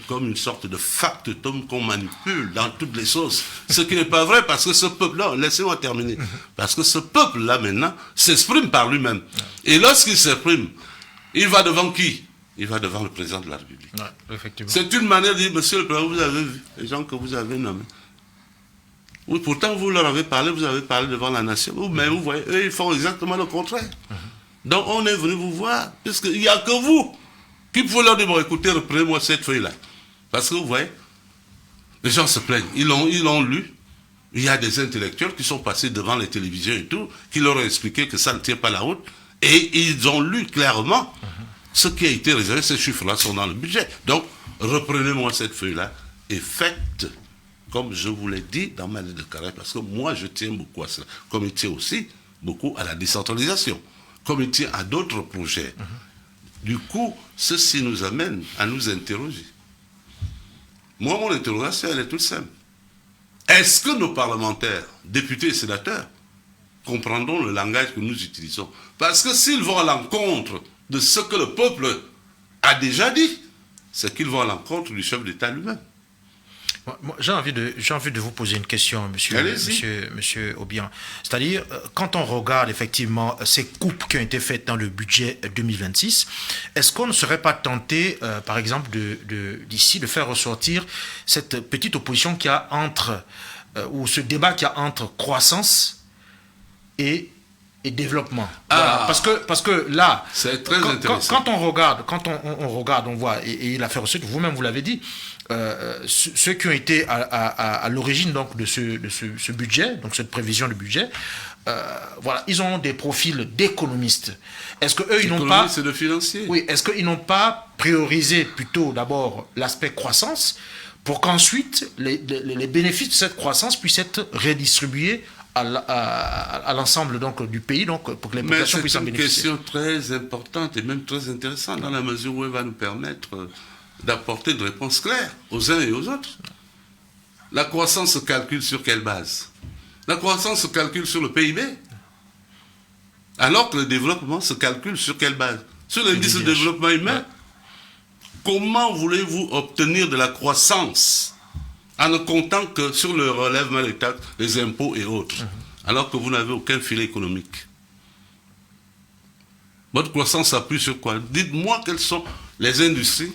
B: comme une sorte de factotum qu'on manipule dans toutes les sauces. Ce qui n'est pas vrai parce que ce peuple-là, laissez-moi terminer, parce que ce peuple-là maintenant s'exprime par lui-même. Et lorsqu'il s'exprime, il va devant qui? Il va devant le président de la République.
A: Ouais, effectivement. C'est
B: une manière de dire, monsieur le président, vous avez vu les gens que vous avez nommés. Oui, pourtant vous leur avez parlé devant la nation. Mais vous voyez, eux, ils font exactement le contraire. Donc on est venu vous voir, puisqu'il n'y a que vous qui pouvez leur dire, bon, écoutez, reprenez-moi cette feuille-là. Parce que vous voyez, les gens se plaignent. Ils l'ont lu. Il y a des intellectuels qui sont passés devant les télévisions et tout, qui leur ont expliqué que ça ne tient pas la route. Et ils ont lu clairement ce qui a été réservé. Ces chiffres-là sont dans le budget. Donc, reprenez-moi cette feuille-là et faites, comme je vous l'ai dit dans ma lettre de caractère, parce que moi, je tiens beaucoup à cela. Comme il tient aussi beaucoup à la décentralisation. Comme il tient à d'autres projets. Du coup, ceci nous amène à nous interroger. Moi, mon interrogation, elle est toute simple. Est-ce que nos parlementaires, députés et sénateurs, comprendront le langage que nous utilisons? Parce que s'ils vont à l'encontre de ce que le peuple a déjà dit, c'est qu'ils vont à l'encontre du chef d'État lui-même.
A: J'ai envie de vous poser une question, monsieur Obiang. C'est-à-dire, quand on regarde effectivement ces coupes qui ont été faites dans le budget 2026, est-ce qu'on ne serait pas tenté, par exemple, d'ici, de faire ressortir cette petite opposition qu'il y a entre, ou ce débat qu'il y a entre croissance et développement? Voilà. Parce que là,
B: c'est très intéressant.
A: Quand on regarde, on voit, et il a fait ressortir, vous-même vous l'avez dit, ceux qui ont été à l'origine donc de ce budget, donc cette prévision de budget, voilà, ils ont des profils d'économistes. Est-ce que eux, ils n'ont pas,
B: c'est de financiers.
A: Oui, est-ce qu'ils n'ont pas priorisé plutôt d'abord l'aspect croissance pour qu'ensuite les bénéfices de cette croissance puissent être redistribués à l'ensemble donc du pays, donc pour que les populations puissent en bénéficier?
B: C'est une question très importante et même très intéressante dans la mesure où elle va nous permettre d'apporter une réponse claire aux uns et aux autres. La croissance se calcule sur quelle base? La croissance se calcule sur le PIB, alors que le développement se calcule sur quelle base? Sur l'indice de développement humain. Ouais. Comment voulez-vous obtenir de la croissance en ne comptant que sur le relèvement des taxes, les impôts et autres, alors que vous n'avez aucun filet économique. Votre croissance s'appuie sur quoi? Dites-moi quelles sont les industries,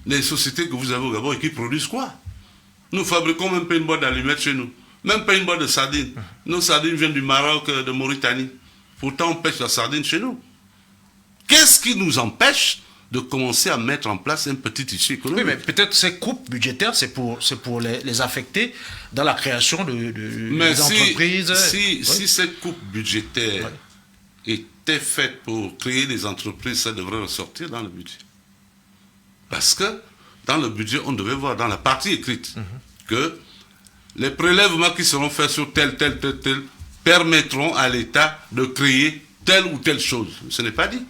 B: les sociétés que vous avez au Gabon et qui produisent quoi? Nous fabriquons même pas une boîte d'allumettes chez nous, même pas une boîte de sardines. Nos sardines viennent du Maroc, de Mauritanie. Pourtant, on pêche la sardine chez nous. Qu'est-ce qui nous empêche de commencer à mettre en place un petit tissu économique?
A: Oui, mais peut-être ces coupes budgétaires, c'est pour les affecter dans la création des entreprises.
B: Si cette coupe budgétaire était faite pour créer des entreprises, ça devrait ressortir dans le budget. Parce que dans le budget, on devait voir dans la partie écrite que les prélèvements qui seront faits sur tel permettront à l'État de créer telle ou telle chose. Ce n'est pas dit.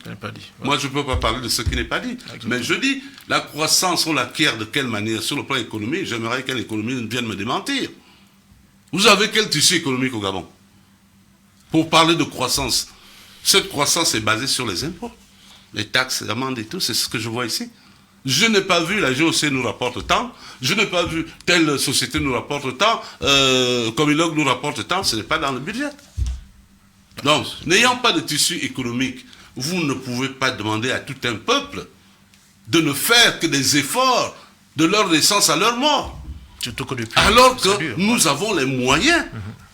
B: Moi, je ne peux pas parler de ce qui n'est pas dit. Exactement. Mais je dis, la croissance, on l'acquiert de quelle manière? Sur le plan économique, j'aimerais qu'un économiste vienne me démentir. Vous avez quel tissu économique au Gabon? Pour parler de croissance, cette croissance est basée sur les impôts, les taxes, les amendes et tout, c'est ce que je vois ici. Je n'ai pas vu la GOC nous rapporte tant, je n'ai pas vu telle société nous rapporte tant, Comilog nous rapporte tant, ce n'est pas dans le budget. Donc, n'ayant pas de tissu économique, vous ne pouvez pas demander à tout un peuple de ne faire que des efforts de leur naissance à leur mort. Alors que nous avons les moyens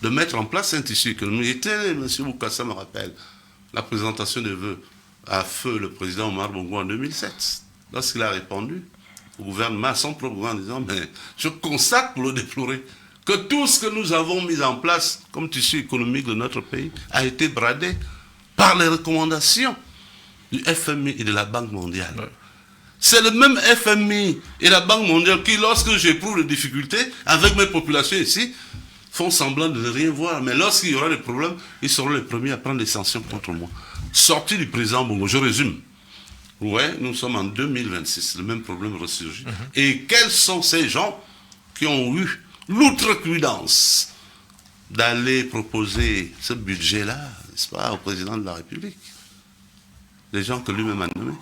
B: de mettre en place un tissu économique. Et M. Boukassa me rappelle la présentation des vœux à feu le président Omar Bongo en 2007. Lorsqu'il a répondu au gouvernement, à son propre gouvernement, en disant, mais je constate pour le déplorer que tout ce que nous avons mis en place comme tissu économique de notre pays a été bradé par les recommandations du FMI et de la Banque mondiale. Ouais. C'est le même FMI et la Banque mondiale qui, lorsque j'éprouve des difficultés avec mes populations ici, font semblant de ne rien voir. Mais lorsqu'il y aura des problèmes, ils seront les premiers à prendre des sanctions contre moi. Sorti du président Bongo, je résume. Ouais, nous sommes en 2026, le même problème ressurgit. Et quels sont ces gens qui ont eu l'outrecuidance d'aller proposer ce budget-là, n'est-ce pas, au président de la République? Les gens que lui-même a nommés,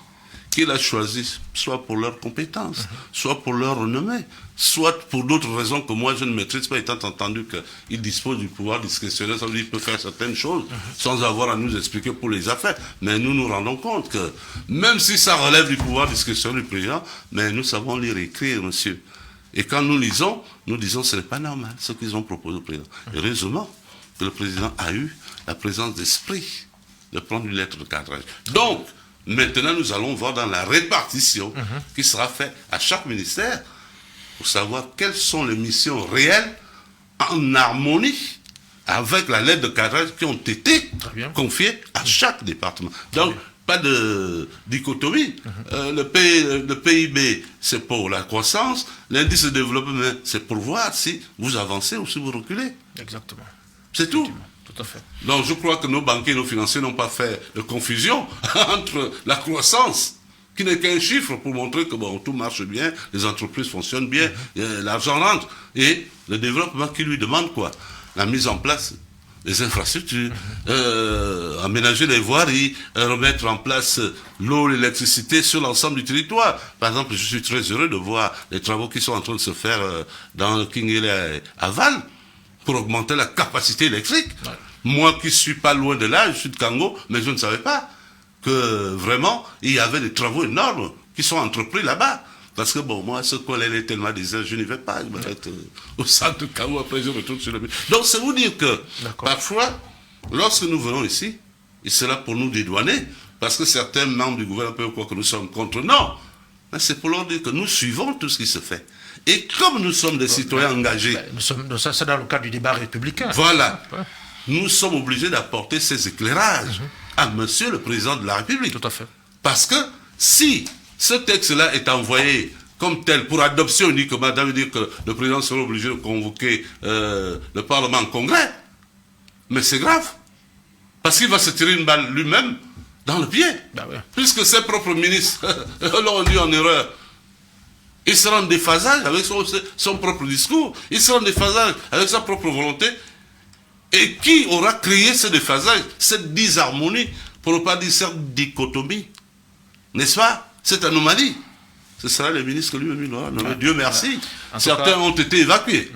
B: qu'il a choisis, soit pour leurs compétences, soit pour leur renommée, soit pour d'autres raisons que moi je ne maîtrise pas, étant entendu qu'il dispose du pouvoir discrétionnaire, ça veut dire qu'il peut faire certaines choses sans avoir à nous expliquer pour les affaires. Mais nous nous rendons compte que, même si ça relève du pouvoir discrétionnaire du président, mais nous savons lire et écrire, monsieur. Et quand nous lisons, nous disons ce n'est pas normal ce qu'ils ont proposé au président. Heureusement que le président a eu la présence d'esprit de prendre une lettre de cadrage. Donc, maintenant nous allons voir dans la répartition qui sera faite à chaque ministère pour savoir quelles sont les missions réelles en harmonie avec la lettre de cadrage qui ont été confiées à chaque département. Donc, pas de dichotomie. Le PIB, c'est pour la croissance. L'indice de développement, c'est pour voir si vous avancez ou si vous reculez.
A: Exactement.
B: C'est tout.
A: Tout à fait.
B: Donc je crois que nos banquiers et nos financiers n'ont pas fait de confusion entre la croissance, qui n'est qu'un chiffre pour montrer que bon, tout marche bien, les entreprises fonctionnent bien, l'argent rentre, et le développement qui lui demande quoi? La mise en place des infrastructures, aménager les voiries, remettre en place l'eau, l'électricité sur l'ensemble du territoire. Par exemple, je suis très heureux de voir les travaux qui sont en train de se faire dans Kingele à Val pour augmenter la capacité électrique. Ouais. Moi qui suis pas loin de là, je suis de Kango, mais je ne savais pas que vraiment il y avait des travaux énormes qui sont entrepris là-bas. Parce que bon, moi, ce qu'on est tellement désert, je n'y vais pas. Je me reste au centre de Kango, après je retourne sur le but. Donc c'est vous dire que parfois, lorsque nous venons ici, et c'est là pour nous dédouaner, parce que certains membres du gouvernement peuvent croire que nous sommes contre. Non, c'est pour leur dire que nous suivons tout ce qui se fait. Et comme nous sommes des citoyens engagés...
A: Ça, c'est dans le cadre du débat républicain.
B: Voilà. Nous sommes obligés d'apporter ces éclairages à monsieur le président de la République.
A: Tout à fait.
B: Parce que si ce texte-là est envoyé comme tel pour adoption uniquement, ça veut dire que le président sera obligé de convoquer le Parlement en congrès. Mais c'est grave. Parce qu'il va se tirer une balle lui-même dans le pied.
A: Ben ouais.
B: Puisque ses propres ministres l'ont dit en erreur. Il sera en déphasage avec son propre discours. Il sera en déphasage avec sa propre volonté. Et qui aura créé ce déphasage, cette disharmonie, pour ne pas dire cette dichotomie? N'est-ce pas? Cette anomalie. Ce sera le ministre que lui-même aura nommé. Dieu merci. Certains ont été évacués.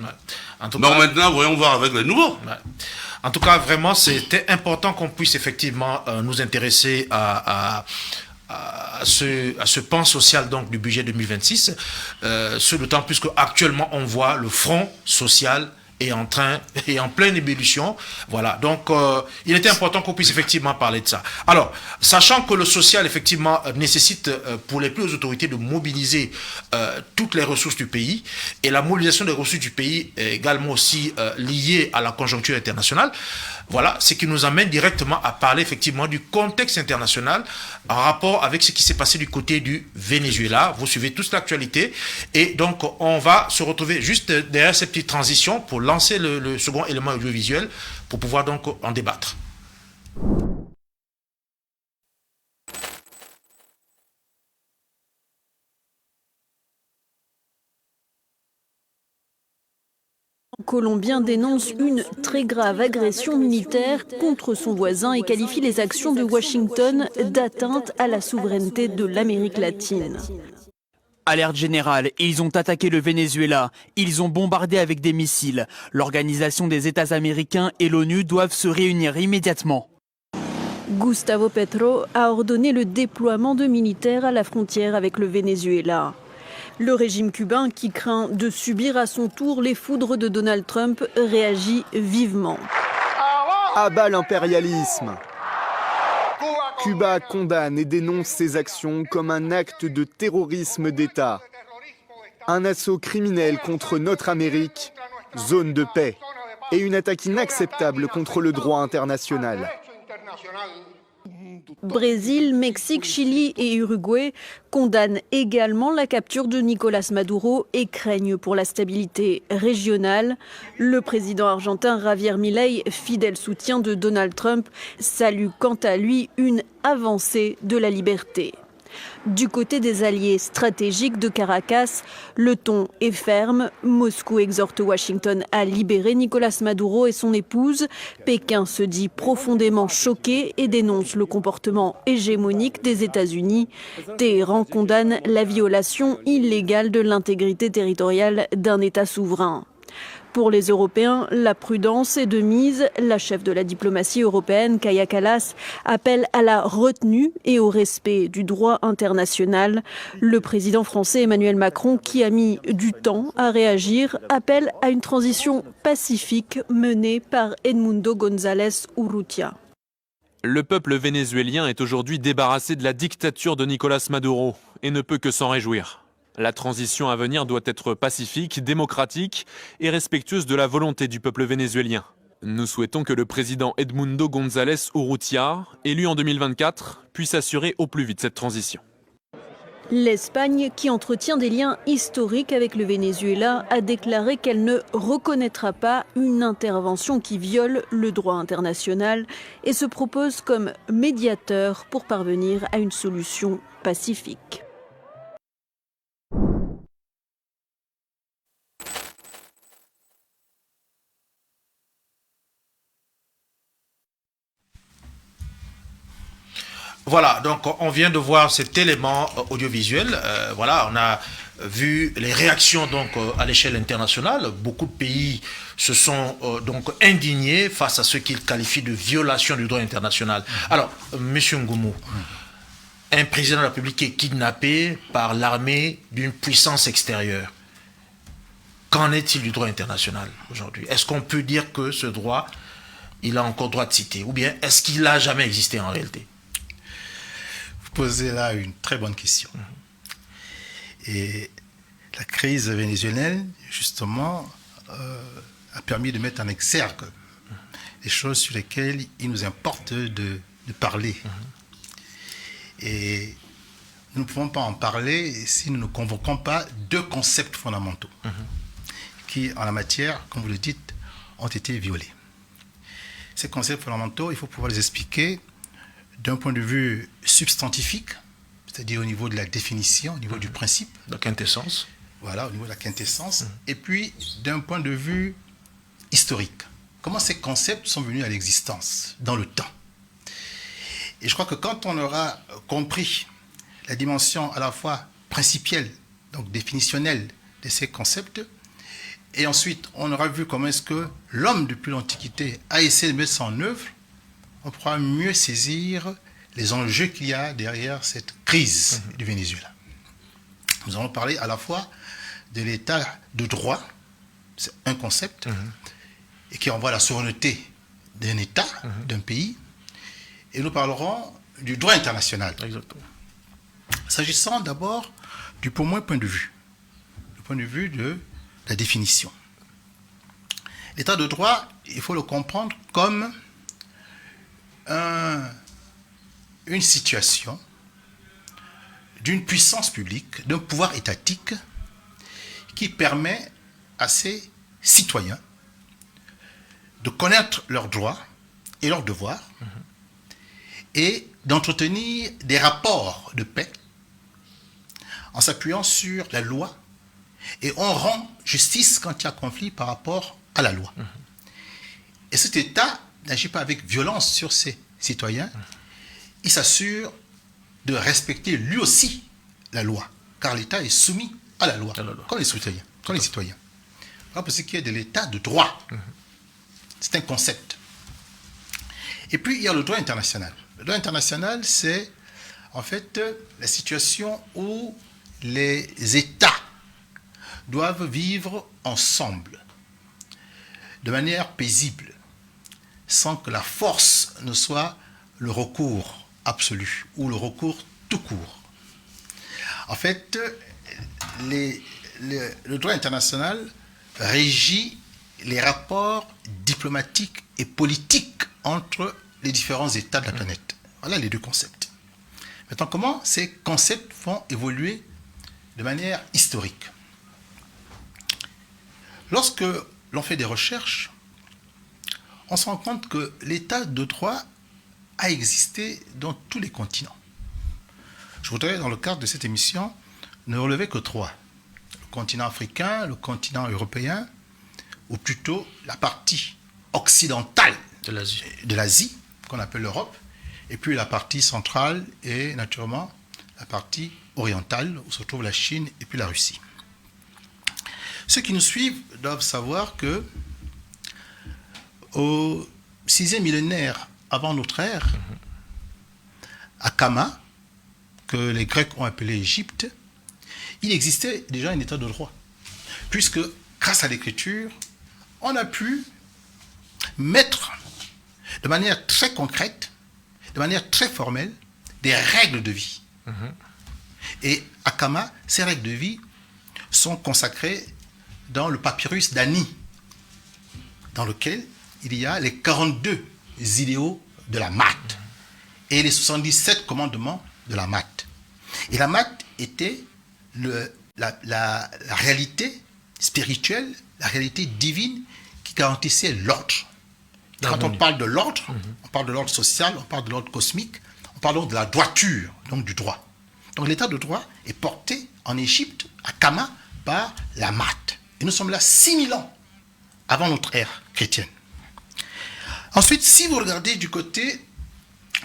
B: Donc maintenant, voyons voir avec les nouveaux.
A: En tout cas, vraiment, c'était important qu'on puisse effectivement nous intéresser à ce pan social donc, du budget 2026. Ce d'autant plus qu'actuellement, on voit le front social est en pleine ébullition. Voilà, donc il était important qu'on puisse effectivement parler de ça. Alors, sachant que le social effectivement nécessite pour les plus hautes autorités de mobiliser toutes les ressources du pays, et la mobilisation des ressources du pays est également aussi liée à la conjoncture internationale. Voilà, ce qui nous amène directement à parler effectivement du contexte international en rapport avec ce qui s'est passé du côté du Venezuela. Vous suivez tous l'actualité et donc on va se retrouver juste derrière cette petite transition pour lancer le second élément audiovisuel pour pouvoir donc en débattre.
D: Colombien dénonce une très grave agression militaire contre son voisin et qualifie les actions de Washington d'atteinte à la souveraineté de l'Amérique latine.
J: Alerte générale, ils ont attaqué le Venezuela, ils ont bombardé avec des missiles. L'Organisation des États américains et l'ONU doivent se réunir immédiatement.
D: Gustavo Petro a ordonné le déploiement de militaires à la frontière avec le Venezuela. Le régime cubain, qui craint de subir à son tour les foudres de Donald Trump, réagit vivement.
K: À bas l'impérialisme. Cuba condamne et dénonce ces actions comme un acte de terrorisme d'État. Un assaut criminel contre notre Amérique, zone de paix, et une attaque inacceptable contre le droit international.
D: Brésil, Mexique, Chili et Uruguay condamnent également la capture de Nicolás Maduro et craignent pour la stabilité régionale. Le président argentin Javier Milei, fidèle soutien de Donald Trump, salue quant à lui une avancée de la liberté. Du côté des alliés stratégiques de Caracas, le ton est ferme. Moscou exhorte Washington à libérer Nicolás Maduro et son épouse. Pékin se dit profondément choqué et dénonce le comportement hégémonique des États-Unis. Téhéran condamne la violation illégale de l'intégrité territoriale d'un État souverain. Pour les Européens, la prudence est de mise. La chef de la diplomatie européenne, Kaja Kallas, appelle à la retenue et au respect du droit international. Le président français Emmanuel Macron, qui a mis du temps à réagir, appelle à une transition pacifique menée par Edmundo González Urrutia.
L: Le peuple vénézuélien est aujourd'hui débarrassé de la dictature de Nicolás Maduro et ne peut que s'en réjouir. La transition à venir doit être pacifique, démocratique et respectueuse de la volonté du peuple vénézuélien. Nous souhaitons que le président Edmundo González Urrutia, élu en 2024, puisse assurer au plus vite cette transition.
D: L'Espagne, qui entretient des liens historiques avec le Venezuela, a déclaré qu'elle ne reconnaîtra pas une intervention qui viole le droit international et se propose comme médiateur pour parvenir à une solution pacifique.
A: Voilà, donc on vient de voir cet élément audiovisuel. Voilà, on a vu les réactions donc à l'échelle internationale. Beaucoup de pays se sont donc indignés face à ce qu'ils qualifient de violation du droit international. Alors, Monsieur Ngoumou, un président de la République est kidnappé par l'armée d'une puissance extérieure. Qu'en est-il du droit international aujourd'hui? Est-ce qu'on peut dire que ce droit, il a encore droit de citer? Ou bien est-ce qu'il n'a jamais existé en réalité?
C: Posez là une très bonne question. Et la crise vénézuélienne, justement, a permis de mettre en exergue des choses sur lesquelles il nous importe de parler. Et nous ne pouvons pas en parler si nous ne convoquons pas deux concepts fondamentaux qui, en la matière, comme vous le dites, ont été violés. Ces concepts fondamentaux, il faut pouvoir les expliquer d'un point de vue substantifique, c'est-à-dire au niveau de la définition, au niveau du principe.
A: La quintessence.
C: Voilà, au niveau de la quintessence. Et puis, d'un point de vue historique. Comment ces concepts sont venus à l'existence dans le temps. Et je crois que quand on aura compris la dimension à la fois principielle, donc définitionnelle, de ces concepts. Et ensuite, on aura vu comment est-ce que l'homme depuis l'Antiquité a essayé de mettre ça en œuvre. On pourra mieux saisir les enjeux qu'il y a derrière cette crise du Venezuela. Nous allons parler à la fois de l'état de droit, c'est un concept, et qui envoie la souveraineté d'un État, d'un pays, et nous parlerons du droit international.
A: Exactement.
C: S'agissant d'abord du point de vue, du point de vue de la définition. L'état de droit, il faut le comprendre comme une situation d'une puissance publique, d'un pouvoir étatique qui permet à ses citoyens de connaître leurs droits et leurs devoirs et d'entretenir des rapports de paix en s'appuyant sur la loi, et on rend justice quand il y a conflit par rapport à la loi. Et cet État n'agit pas avec violence sur ses citoyens, il s'assure de respecter lui aussi la loi, car l'État est soumis à la loi, comme les citoyens. Voilà pour ce qui est de l'état de droit. C'est un concept. Et puis, il y a le droit international. Le droit international, c'est en fait la situation où les États doivent vivre ensemble, de manière paisible, sans que la force ne soit le recours absolu ou le recours tout court. En fait, le droit international régit les rapports diplomatiques et politiques entre les différents États de la planète. Voilà les deux concepts. Maintenant, comment ces concepts font évoluer de manière historique? Lorsque l'on fait des recherches, on se rend compte que l'état de droit a existé dans tous les continents. Je voudrais, dans le cadre de cette émission, ne relever que 3. Le continent africain, le continent européen, ou plutôt la partie occidentale de l'Asie, qu'on appelle l'Europe, et puis la partie centrale et naturellement la partie orientale, où se trouve la Chine et puis la Russie. Ceux qui nous suivent doivent savoir que au 6e millénaire avant notre ère, à Kama, que les Grecs ont appelé Égypte, il existait déjà un état de droit. Puisque, grâce à l'écriture, on a pu mettre de manière très concrète, de manière très formelle, des règles de vie. Et à Kama, ces règles de vie sont consacrées dans le papyrus d'Ani, dans lequel il y a les 42 idéaux de la Math et les 77 commandements de la Math. Et la Math était la réalité spirituelle, la réalité divine qui garantissait l'ordre. Quand on parle de l'ordre, on parle de l'ordre social, on parle de l'ordre cosmique, on parle donc de la droiture, donc du droit. Donc l'état de droit est porté en Égypte, à Kama, par la Math. Et nous sommes là 6000 ans avant notre ère chrétienne. Ensuite, si vous regardez du côté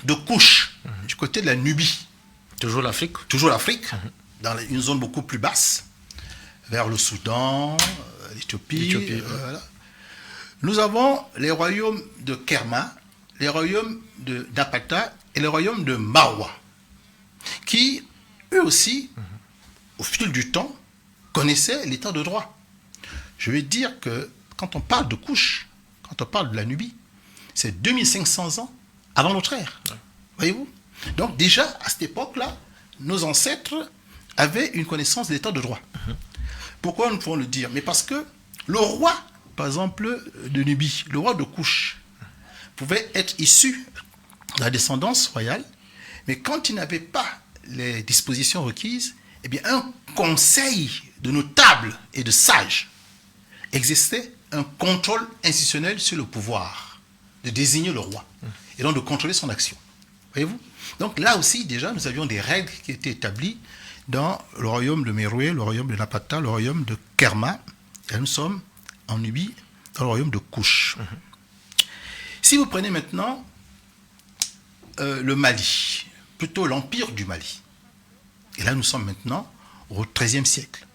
C: de Couche, du côté de la Nubie, toujours l'Afrique, dans une zone beaucoup plus basse, vers le Soudan, l'Éthiopie, voilà. Nous avons les royaumes de Kerma, les royaumes de Napata et les royaumes de Marwa, qui, eux aussi, au fil du temps, connaissaient l'état de droit. Je veux dire que quand on parle de Couche, quand on parle de la Nubie, c'est 2500 ans avant notre ère. Voyez-vous? Donc déjà, à cette époque-là, nos ancêtres avaient une connaissance de l'état de droit. Pourquoi nous pouvons le dire? Mais parce que le roi, par exemple, de Nubie, le roi de Couche, pouvait être issu de la descendance royale, mais quand il n'avait pas les dispositions requises, eh bien, un conseil de notables et de sages existait, un contrôle institutionnel sur le pouvoir, de désigner le roi, et donc de contrôler son action. Voyez-vous? Donc là aussi, déjà, nous avions des règles qui étaient établies dans le royaume de Meroué, le royaume de Napata, le royaume de Kerma, et nous sommes en Nubie, dans le royaume de Couche. Si vous prenez maintenant le Mali, plutôt l'empire du Mali, et là nous sommes maintenant au XIIIe siècle.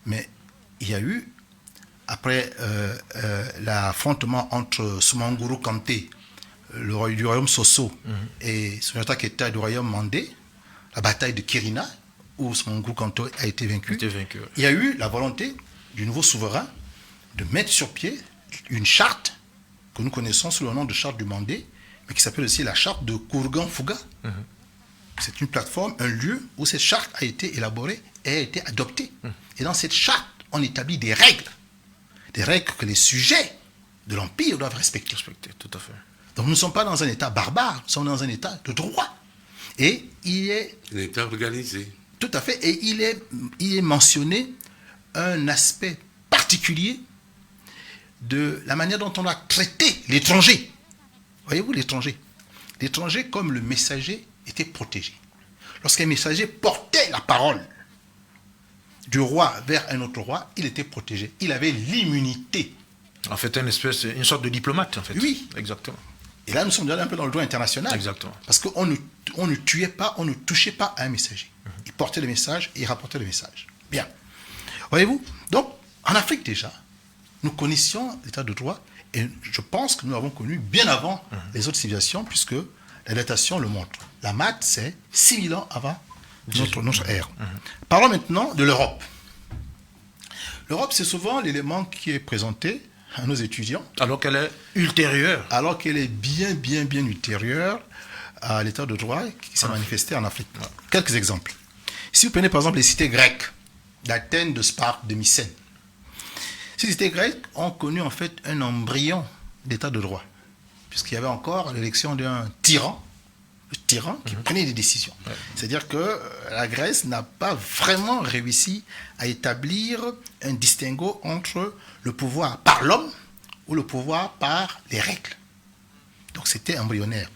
C: Mais il y a eu, après l'affrontement entre Soumanguru Kanté, du royaume Soso, et Sundiata Keita du royaume Mandé, la bataille de Kirina, où Soumanguru Kanté a été vaincu, il y a eu la volonté du nouveau souverain de mettre sur pied une charte que nous connaissons sous le nom de charte du Mandé, mais qui s'appelle aussi la charte de Kourgan-Fouga. C'est une plateforme, un lieu où cette charte a été élaborée et a été adoptée. Et dans cette charte, on établit des règles que les sujets de l'Empire doivent respecter.
A: Tout à fait.
C: Donc nous ne sommes pas dans un État barbare, nous sommes dans un État de droit. Et il est...
B: Un État organisé.
C: Tout à fait. Et il est mentionné un aspect particulier de la manière dont on a traité l'étranger. Voyez-vous, l'étranger. L'étranger, comme le messager, était protégé. Lorsqu'un messager portait la parole du roi vers un autre roi, il était protégé. Il avait l'immunité.
A: En fait, une sorte de diplomate, en fait.
C: Oui.
A: Exactement.
C: Et là, nous sommes déjà un peu dans le droit international.
A: Exactement.
C: Parce qu'on ne tuait pas, on ne touchait pas à un messager. Il portait le message et il rapportait le message. Bien. Voyez-vous? Donc, en Afrique déjà, nous connaissions l'état de droit et je pense que nous l'avons connu bien avant les autres civilisations puisque la datation le montre. La maths, c'est 6000 ans avant notre ère. Parlons maintenant de l'Europe. L'Europe, c'est souvent l'élément qui est présenté à nos étudiants.
A: Alors qu'elle est ultérieure.
C: Alors qu'elle est bien ultérieure à l'état de droit qui s'est manifesté en Afrique. Quelques exemples. Si vous prenez par exemple les cités grecques, d'Athènes, de Sparte, de Mycène. Ces cités grecques ont connu en fait un embryon d'état de droit, puisqu'il y avait encore l'élection d'un tyran, le tyran qui prenait des décisions. C'est-à-dire que la Grèce n'a pas vraiment réussi à établir un distinguo entre le pouvoir par l'homme ou le pouvoir par les règles. Donc c'était embryonnaire.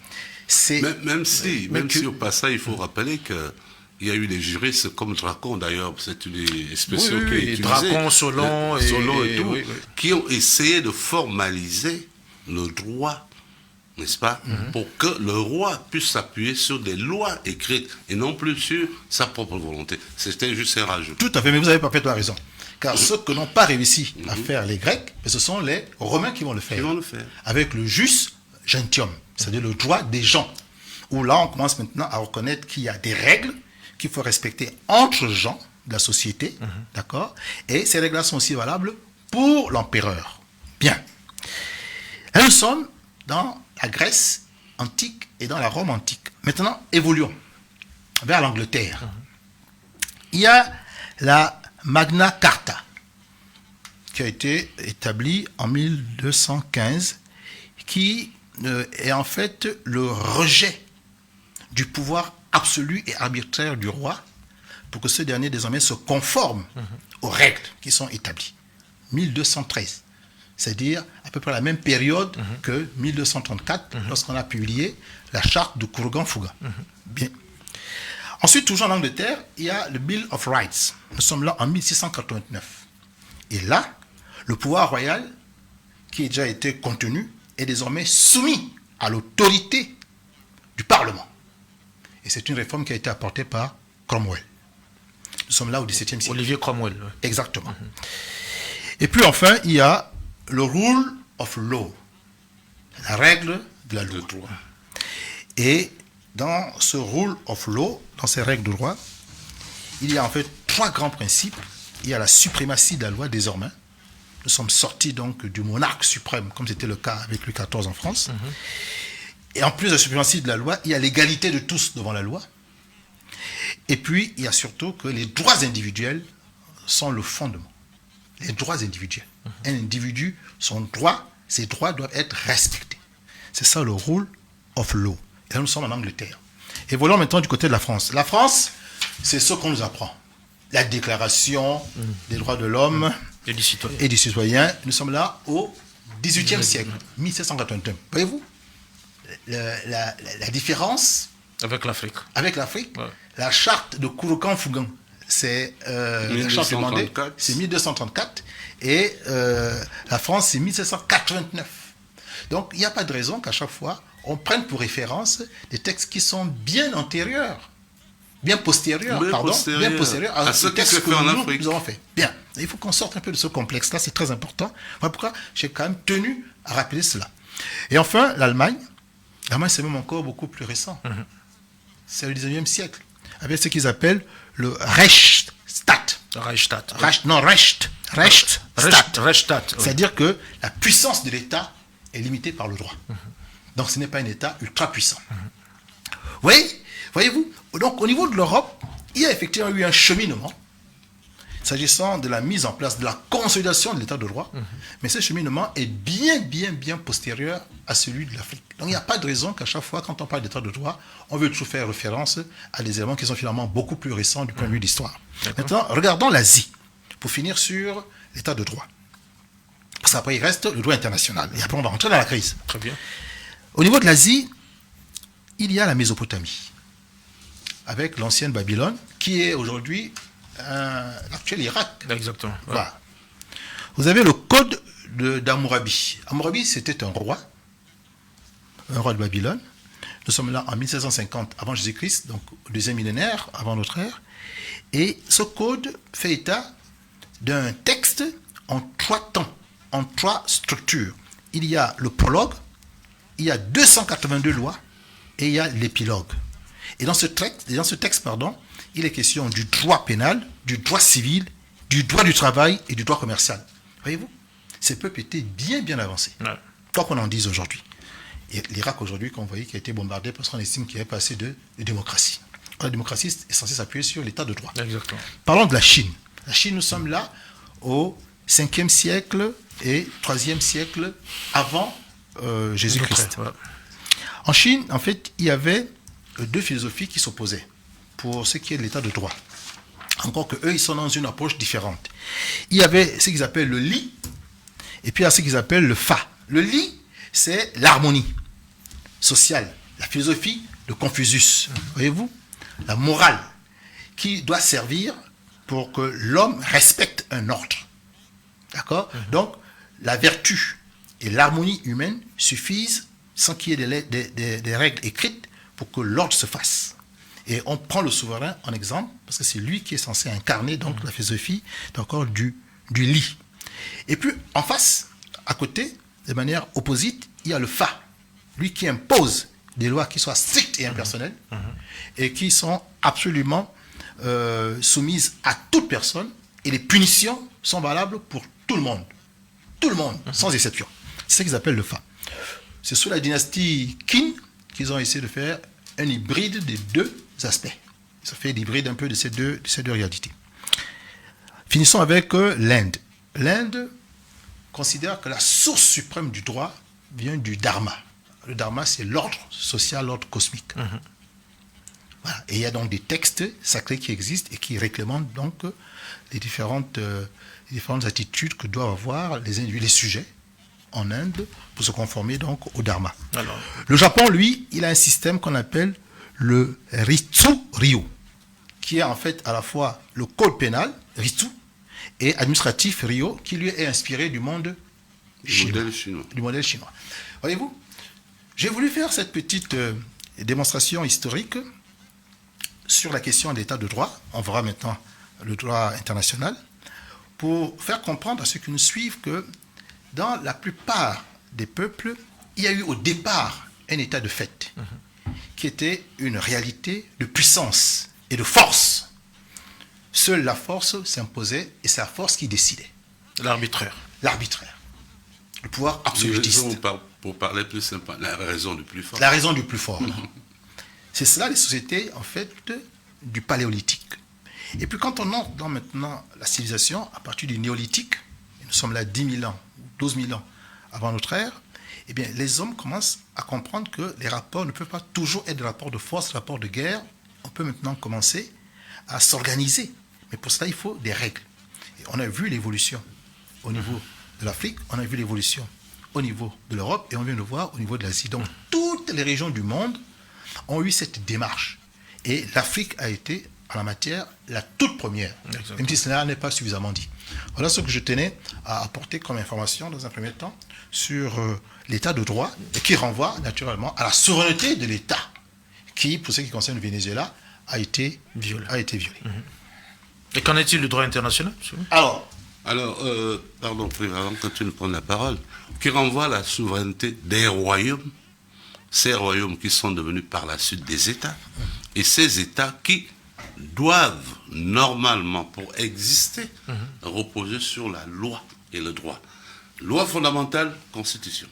B: Même si au passage, il faut rappeler que il y a eu des juristes comme Dracon, d'ailleurs, c'est une expression qui est utilisée.
A: Dracon, Solon et
B: tout, qui ont essayé de formaliser le droit, n'est-ce pas, pour que le roi puisse s'appuyer sur des lois écrites et non plus sur sa propre volonté. C'était juste un rajout.
C: Tout à fait, mais vous avez parfaitement raison. Car ceux que n'ont pas réussi à faire les Grecs, ce sont les Romains qui vont le faire. Avec le jus gentium, c'est-à-dire le droit des gens. Où là, on commence maintenant à reconnaître qu'il y a des règles qu'il faut respecter entre gens de la société, d'accord? Et ces règles-là sont aussi valables pour l'empereur. Bien. Là, nous sommes dans la Grèce antique et dans la Rome antique. Maintenant, évoluons vers l'Angleterre. Il y a la Magna Carta qui a été établie en 1215, qui est en fait le rejet du pouvoir absolu et arbitraire du roi pour que ce dernier désormais se conforme aux règles qui sont établies. 1213, c'est-à-dire à peu près la même période que 1234, lorsqu'on a publié la charte de Kourgan-Fouga. Bien. Ensuite, toujours en Angleterre, il y a le Bill of Rights. Nous sommes là en 1689. Et là, le pouvoir royal, qui a déjà été contenu, est désormais soumis à l'autorité du Parlement. Et c'est une réforme qui a été apportée par Cromwell. Nous sommes là au XVIIe siècle.
A: Olivier Cromwell.
C: Exactement. Et puis enfin, il y a le Rule of Law, la règle de la loi. Et dans ce Rule of Law, dans ces règles de droit, il y a en fait trois grands principes. Il y a la suprématie de la loi désormais. Nous sommes sortis donc du monarque suprême, comme c'était le cas avec Louis XIV en France. Et en plus de la suprématie de la loi, il y a l'égalité de tous devant la loi. Et puis, il y a surtout que les droits individuels sont le fondement. Les droits individuels. Un individu, son droit, ses droits doivent être respectés. C'est ça le Rule of Law. Et là, nous sommes en Angleterre. Et voilà maintenant du côté de la France. La France, c'est ce qu'on nous apprend. La déclaration des droits de l'homme
A: et
C: du citoyen. Nous sommes là au XVIIIe siècle, 1781. Voyez-vous la différence
A: avec l'Afrique.
C: Avec l'Afrique, la charte de Kourgan-Fouga, c'est la charte demandée, c'est 1234, et la France, c'est 1789. Donc, il n'y a pas de raison qu'à chaque fois, on prenne pour référence des textes qui sont bien antérieurs bien postérieur,
B: à ce qui se fait en Afrique.
C: Nous avons fait. Bien. Il faut qu'on sorte un peu de ce complexe-là, c'est très important. Voilà pourquoi j'ai quand même tenu à rappeler cela. Et enfin, l'Allemagne, c'est même encore beaucoup plus récent. C'est le 19e siècle, avec ce qu'ils appellent le Rechtsstaat.
A: Rechtsstaat.
C: C'est-à-dire que la puissance de l'État est limitée par le droit. Donc ce n'est pas un État ultra puissant. Oui, voyez-vous, donc au niveau de l'Europe, il y a effectivement eu un cheminement s'agissant de la mise en place, de la consolidation de l'état de droit, mais ce cheminement est bien postérieur à celui de l'Afrique. Donc il n'y a pas de raison qu'à chaque fois, quand on parle d'état de droit, on veut toujours faire référence à des éléments qui sont finalement beaucoup plus récents du point de vue de l'histoire. Maintenant, regardons l'Asie, pour finir sur l'état de droit. Parce qu'après, il reste le droit international. Et après, on va rentrer dans la crise.
A: Très bien.
C: Au niveau de l'Asie, il y a la Mésopotamie, avec l'ancienne Babylone, qui est aujourd'hui l'actuel Irak.
A: Exactement. Ouais.
C: Voilà. Vous avez le code d'Hammurabi. Hammurabi, c'était un roi de Babylone. Nous sommes là en 1750 avant Jésus-Christ, donc au deuxième millénaire avant notre ère. Et ce code fait état d'un texte en 3 temps, en 3 structures. Il y a le prologue, il y a 282 lois et il y a l'épilogue. Et dans ce texte, il est question du droit pénal, du droit civil, du droit du travail et du droit commercial. Voyez-vous, ces peuples étaient bien avancés. Quoi qu'on en dise aujourd'hui. Et l'Irak aujourd'hui, comme vous voyez, qui a été bombardé parce qu'on estime qu'il y a pas assez de démocratie. La démocratie est censée s'appuyer sur l'état de droit.
A: Exactement.
C: Parlons de la Chine. La Chine, nous sommes là au 5e siècle et 3e siècle avant Jésus-Christ.
A: Ouais.
C: En Chine, en fait, il y avait 2 philosophies qui s'opposaient pour ce qui est de l'état de droit. Encore que eux, ils sont dans une approche différente. Il y avait ce qu'ils appellent le Li, et puis il y a ce qu'ils appellent le Fa. Le Li, c'est l'harmonie sociale, la philosophie de Confucius. Voyez-vous, la morale qui doit servir pour que l'homme respecte un ordre. D'accord ? Donc, la vertu et l'harmonie humaine suffisent sans qu'il y ait des règles écrites pour que l'ordre se fasse. Et on prend le souverain en exemple, parce que c'est lui qui est censé incarner donc la philosophie du Li. Et puis, en face, à côté, de manière opposite, il y a le Fa, lui qui impose des lois qui soient strictes et impersonnelles, et qui sont absolument soumises à toute personne, et les punitions sont valables pour tout le monde, sans exception. C'est ce qu'ils appellent le Fa. C'est sous la dynastie Qin qu'ils ont essayé de faire un hybride des 2 aspects. Ça fait l'hybride un peu de ces deux réalités. Finissons avec l'Inde. L'Inde considère que la source suprême du droit vient du Dharma. Le Dharma, c'est l'ordre social, l'ordre cosmique. Voilà. Et il y a donc des textes sacrés qui existent et qui réclament donc les différentes attitudes que doivent avoir les individus, les sujets en Inde pour se conformer donc au Dharma.
A: Alors.
C: Le Japon, lui, il a un système qu'on appelle le Ritsu Ryu, qui est en fait à la fois le code pénal, Ritsu, et administratif Ryo, qui lui est inspiré du monde chinois. Du modèle chinois. Voyez-vous, j'ai voulu faire cette petite démonstration historique sur la question de l'état de droit. On verra maintenant le droit international, pour faire comprendre à ceux qui nous suivent que dans la plupart des peuples, il y a eu au départ un état de fait, qui était une réalité de puissance et de force. Seule la force s'imposait et c'est la force qui décidait.
A: L'arbitraire.
C: Le pouvoir absolutiste.
B: Pour parler plus simple, la raison du plus fort.
C: La raison du plus fort. C'est cela les sociétés, en fait, du paléolithique. Et puis quand on entre dans maintenant la civilisation, à partir du néolithique, nous sommes là 10 000 ans, 12 000 ans avant notre ère, eh bien, les hommes commencent à comprendre que les rapports ne peuvent pas toujours être des rapports de force, des rapports de guerre. On peut maintenant commencer à s'organiser. Mais pour cela, il faut des règles. Et on a vu l'évolution au niveau de l'Afrique, on a vu l'évolution au niveau de l'Europe, et on vient de voir au niveau de l'Asie. Donc, toutes les régions du monde ont eu cette démarche. Et l'Afrique a été, en la matière, la toute première. Exactement. Même si cela n'est pas suffisamment dit. Voilà ce que je tenais à apporter comme information, dans un premier temps, sur l'état de droit, et qui renvoie naturellement à la souveraineté de l'État, qui, pour ce qui concerne le Venezuela, a été violé.
A: Et qu'en est-il du droit international?
B: Alors, pardon, avant que tu ne prennes la parole, qui renvoie à la souveraineté des royaumes, ces royaumes qui sont devenus par la suite des États, et ces États qui doivent normalement, pour exister, reposer sur la loi et le droit. Loi fondamentale, constitution.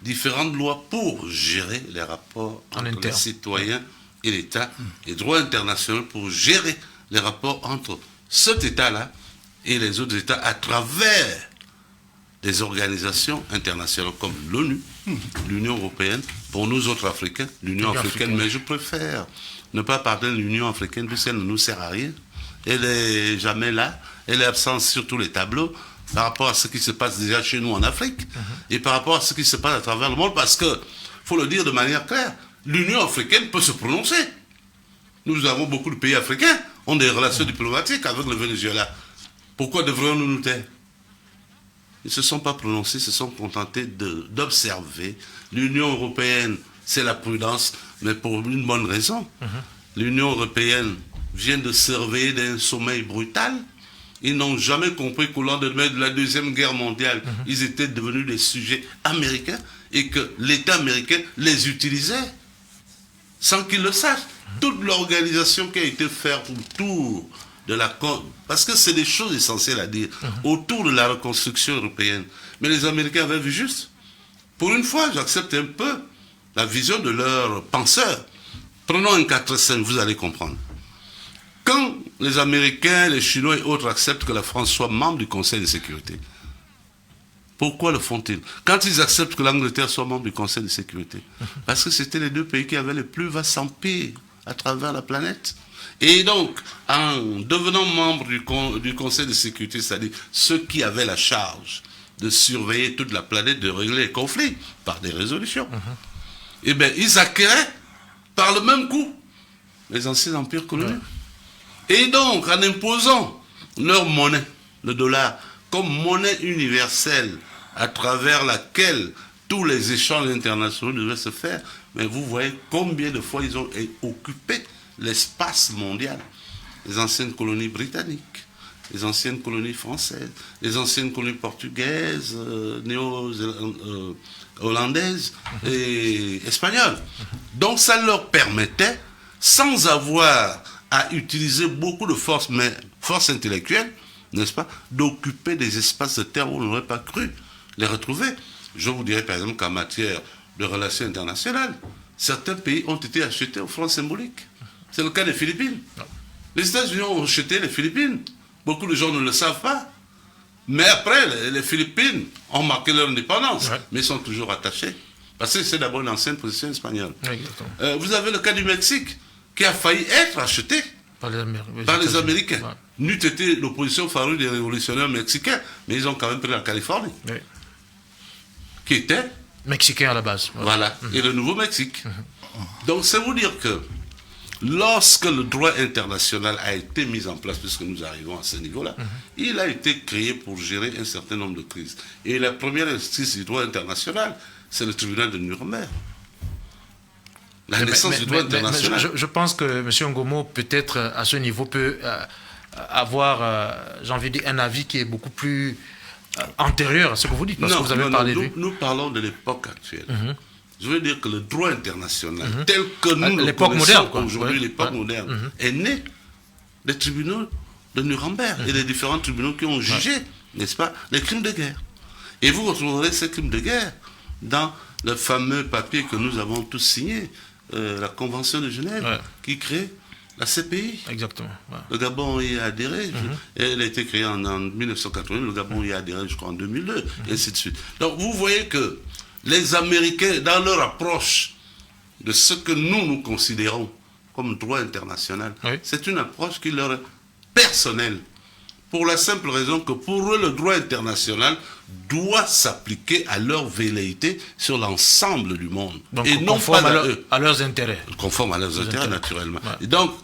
B: Différentes lois pour gérer les rapports entre les citoyens et l'État, et droit international pour gérer les rapports entre cet État-là et les autres États à travers des organisations internationales comme l'ONU, l'Union européenne, pour nous autres Africains, l'Union africaine, mais je préfère ne pas parler de l'Union africaine puisqu'elle ne nous sert à rien. Elle n'est jamais là, elle est absente sur tous les tableaux par rapport à ce qui se passe déjà chez nous en Afrique et par rapport à ce qui se passe à travers le monde, parce que, faut le dire de manière claire, l'Union africaine peut se prononcer. Nous avons beaucoup de pays africains, ont des relations diplomatiques avec le Venezuela. Pourquoi devrions-nous nous taire? Ils ne se sont pas prononcés, se sont contentés d'observer. L'Union européenne, c'est la prudence, mais pour une bonne raison. L'Union européenne vient de se réveiller d'un sommeil brutal. Ils n'ont jamais compris qu'au lendemain de la Deuxième Guerre mondiale, ils étaient devenus des sujets américains et que l'État américain les utilisait sans qu'ils le sachent. Toute l'organisation qui a été faite autour de la... Parce que c'est des choses essentielles à dire, autour de la reconstruction européenne. Mais les Américains avaient vu juste. Pour une fois, j'accepte un peu la vision de leurs penseurs. Prenons un 4-5, vous allez comprendre. Quand les Américains, les Chinois et autres acceptent que la France soit membre du Conseil de sécurité, pourquoi le font-ils? Quand ils acceptent que l'Angleterre soit membre du Conseil de sécurité, parce que c'était les deux pays qui avaient le plus vaste empire à travers la planète. Et donc, en devenant membre du Conseil de sécurité, c'est-à-dire ceux qui avaient la charge de surveiller toute la planète, de régler les conflits par des résolutions, eh bien, ils acquéraient par le même coup les anciens empires coloniaux. Et donc, en imposant leur monnaie, le dollar, comme monnaie universelle à travers laquelle tous les échanges internationaux devaient se faire, mais vous voyez combien de fois ils ont occupé l'espace mondial. Les anciennes colonies britanniques, les anciennes colonies françaises, les anciennes colonies portugaises, néo-hollandaises et espagnoles. Donc ça leur permettait, sans avoir à utiliser beaucoup de force, mais force intellectuelle, n'est-ce pas, d'occuper des espaces de terre où on n'aurait pas cru les retrouver. Je vous dirais par exemple qu'en matière de relations internationales, certains pays ont été achetés au franc symbolique. C'est le cas des Philippines. Les États-Unis ont acheté les Philippines. Beaucoup de gens ne le savent pas. Mais après, les Philippines ont marqué leur indépendance, mais ils sont toujours attachés. Parce que c'est d'abord une ancienne position espagnole. Vous avez le cas du Mexique, qui a failli être acheté par les Américains. N'eût été l'opposition farouche des révolutionnaires mexicains, mais ils ont quand même pris la Californie, qui était
A: mexicain à la base.
B: Voilà, et le Nouveau-Mexique. Donc c'est vous dire que lorsque le droit international a été mis en place, puisque nous arrivons à ce niveau-là, il a été créé pour gérer un certain nombre de crises. Et la première instance du droit international, c'est le tribunal de Nuremberg. La naissance du droit international.
A: Je pense que M. Ngomo, peut-être à ce niveau, peut avoir, j'ai envie de dire, un avis qui est beaucoup plus antérieur à ce que vous dites, parce que vous avez parlé de lui.
B: Nous parlons de l'époque actuelle. Je veux dire que le droit international, tel que nous le connaissons aujourd'hui, l'époque moderne, est né des tribunaux de Nuremberg et des différents tribunaux qui ont jugé, n'est-ce pas, les crimes de guerre. Et vous retrouverez ces crimes de guerre dans le fameux papier que nous avons tous signé, la Convention de Genève, qui crée la CPI.
A: Exactement.
B: Le Gabon y a adhéré. Elle a été créée en 1980, le Gabon y a adhéré, je crois, en 2002, et ainsi de suite. Donc vous voyez que les Américains, dans leur approche de ce que nous considérons comme droit international, c'est une approche qui leur est personnelle. Pour la simple raison que pour eux, le droit international doit s'appliquer à leur velléité sur l'ensemble du monde.
A: Donc,
B: et non pas
A: à leurs intérêts.
B: Conforme à leurs intérêts, naturellement. Et donc,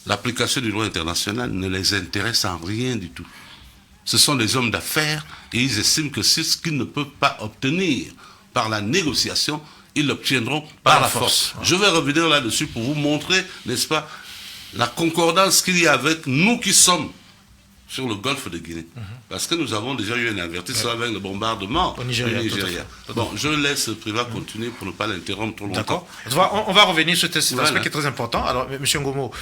B: l'application du droit international ne les intéresse en rien du tout. Ce sont des hommes d'affaires et ils estiment que c'est ce qu'ils ne peuvent pas obtenir par la négociation, ils l'obtiendront par la force. Je vais revenir là-dessus pour vous montrer, n'est-ce pas, la concordance qu'il y a avec nous qui sommes sur le golfe de Guinée. Parce que nous avons déjà eu un avertissement avec le bombardement au Nigeria. Bon, je laisse Priva continuer pour ne pas l'interrompre trop longtemps.
A: D'accord. On va revenir sur cet aspect qui est très important. Alors, M. Ngomo,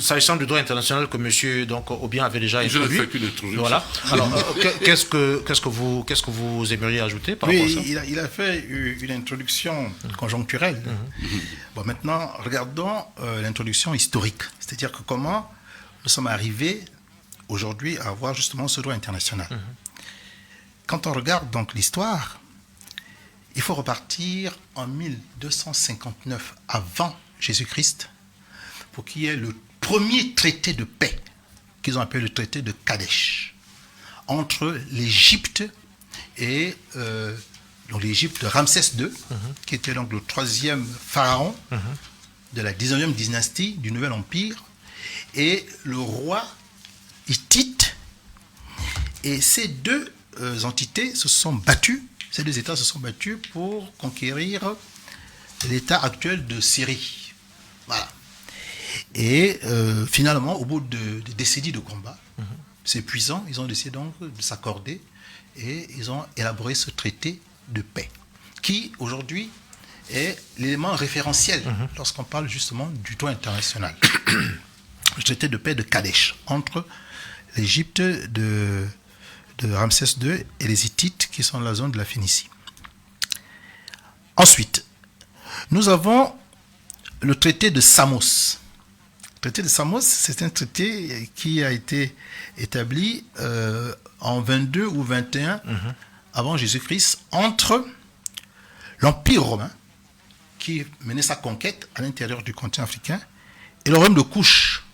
A: s'agissant du droit international que M. Obiang avait déjà introduit.
B: Je ne fais qu'une introduction.
A: Voilà. Alors, qu'est-ce que vous aimeriez ajouter par rapport à ça?
C: Il a fait une introduction conjoncturelle. Bon, maintenant, regardons l'introduction historique. C'est-à-dire que comment nous sommes arrivés aujourd'hui à avoir justement ce droit international. Quand on regarde donc l'histoire, il faut repartir en 1259 avant Jésus-Christ pour qu'il y ait le premier traité de paix qu'ils ont appelé le traité de Kadesh entre l'Égypte et donc l'Égypte de Ramsès II, qui était donc le troisième pharaon de la 19e dynastie du Nouvel Empire, et le roi hittite. Et ces deux entités se sont battues, ces deux États se sont battus pour conquérir l'État actuel de Syrie. Voilà. Et finalement, au bout de décennies de combat, c'est épuisant, ils ont décidé donc de s'accorder et ils ont élaboré ce traité de paix qui aujourd'hui est l'élément référentiel lorsqu'on parle justement du droit international. Le traité de paix de Kadesh entre l'Égypte de Ramsès II et les Hittites qui sont dans la zone de la Phénicie. Ensuite, nous avons le traité de Samos. Le traité de Samos, c'est un traité qui a été établi en 22 ou 21 avant Jésus-Christ entre l'Empire romain qui menait sa conquête à l'intérieur du continent africain et le royaume de Couche.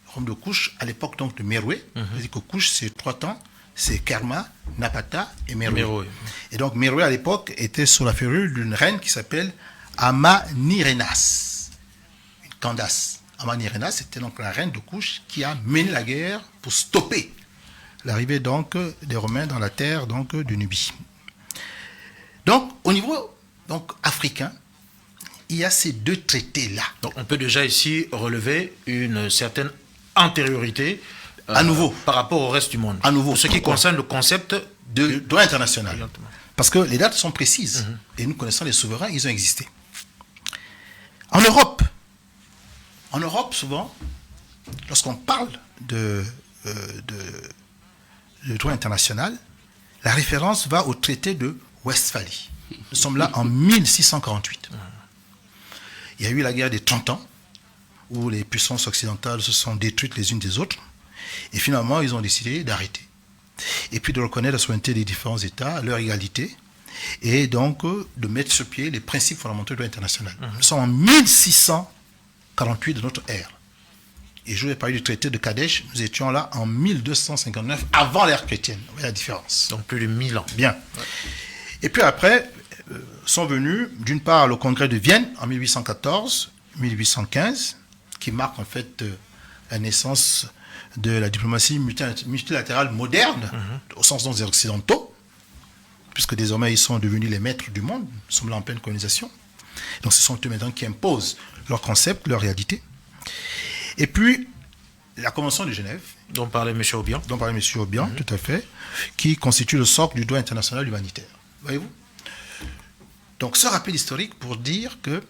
C: Royaume de Couche, à l'époque donc de Meroué. C'est-à-dire que Couche, c'est 3 temps, c'est Kerma, Napata et Meroué. Et donc Meroué, à l'époque, était sous la férule d'une reine qui s'appelle Amanirenas, une Candace. Amanirenas, c'était donc la reine de Couche qui a mené la guerre pour stopper l'arrivée donc des Romains dans la terre donc du Nubie. Donc, au niveau donc africain, il y a ces deux traités-là.
A: Donc, on peut déjà ici relever une certaine antériorité
C: à nouveau
A: par rapport au reste du monde.
C: À nouveau.
A: Pour ce qui concerne le concept
C: de droit international. Exactement. Parce que les dates sont précises et nous connaissons les souverains, ils ont existé. En Europe, souvent, lorsqu'on parle de droit international, la référence va au traité de Westphalie. Nous sommes là en 1648. Il y a eu la guerre des 30 ans, où les puissances occidentales se sont détruites les unes des autres, et finalement ils ont décidé d'arrêter. Et puis de reconnaître la souveraineté des différents États, leur égalité, et donc de mettre sur pied les principes fondamentaux du droit international. Nous sommes en 1648 de notre ère. Et je vais parler du traité de Kadesh, nous étions là en 1259, avant l'ère chrétienne. Vous voyez la différence.
A: Donc plus de 1000 ans.
C: Bien. Et puis après, sont venus, d'une part, le congrès de Vienne en 1814-1815, qui marque en fait la naissance de la diplomatie multilatérale moderne, au sens des Occidentaux, puisque désormais ils sont devenus les maîtres du monde, nous sommes là en pleine colonisation. Donc ce sont eux maintenant qui imposent leur concept, leur réalité. Et puis, la Convention de Genève,
A: dont parlait M. Obiang.
C: Tout à fait, qui constitue le socle du droit international humanitaire. Voyez-vous ? Donc, ce rappel historique pour dire que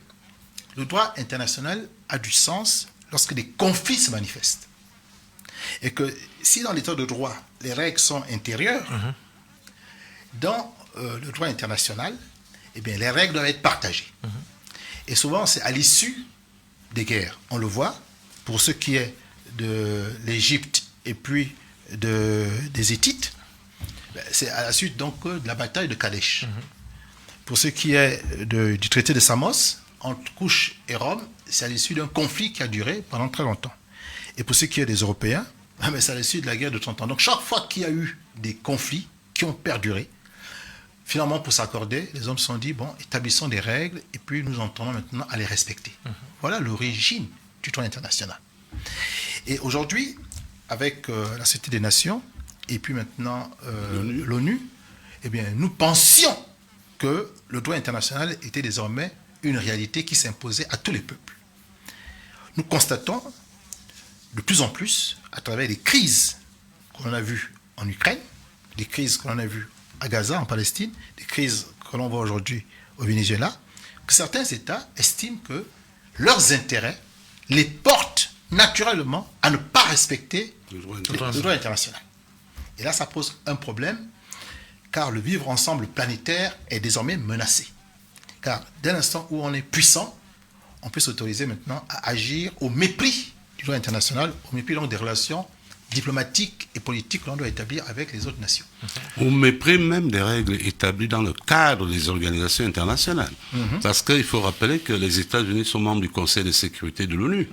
C: le droit international a du sens lorsque des conflits se manifestent. Et que si dans l'état de droit, les règles sont intérieures, dans le droit international, eh bien, les règles doivent être partagées. Et souvent, c'est à l'issue des guerres. On le voit, pour ce qui est de l'Égypte et puis des Hittites, c'est à la suite donc de la bataille de Kadesh. Pour ce qui est du traité de Samos, entre Couche et Rome, c'est à l'issue d'un conflit qui a duré pendant très longtemps. Et pour ce qui est des Européens, c'est à l'issue de la guerre de 30 ans. Donc chaque fois qu'il y a eu des conflits qui ont perduré, finalement pour s'accorder, les hommes se sont dit, bon, établissons des règles et puis nous entendons maintenant à les respecter. Voilà l'origine du droit international. Et aujourd'hui, avec la Société des Nations et puis maintenant l'ONU, eh bien, nous pensions que le droit international était désormais une réalité qui s'imposait à tous les peuples. Nous constatons de plus en plus, à travers les crises qu'on a vues en Ukraine, des crises qu'on a vues à Gaza, en Palestine, des crises que l'on voit aujourd'hui au Venezuela, que certains États estiment que leurs intérêts les portent naturellement à ne pas respecter le droit international. Et là, ça pose un problème, car le vivre ensemble planétaire est désormais menacé. Car dès l'instant où on est puissant, on peut s'autoriser maintenant à agir au mépris du droit international, au mépris donc des relations diplomatiques et politiques que l'on doit établir avec les autres nations.
B: Au mépris même des règles établies dans le cadre des organisations internationales. Parce qu'il faut rappeler que les États-Unis sont membres du Conseil de sécurité de l'ONU,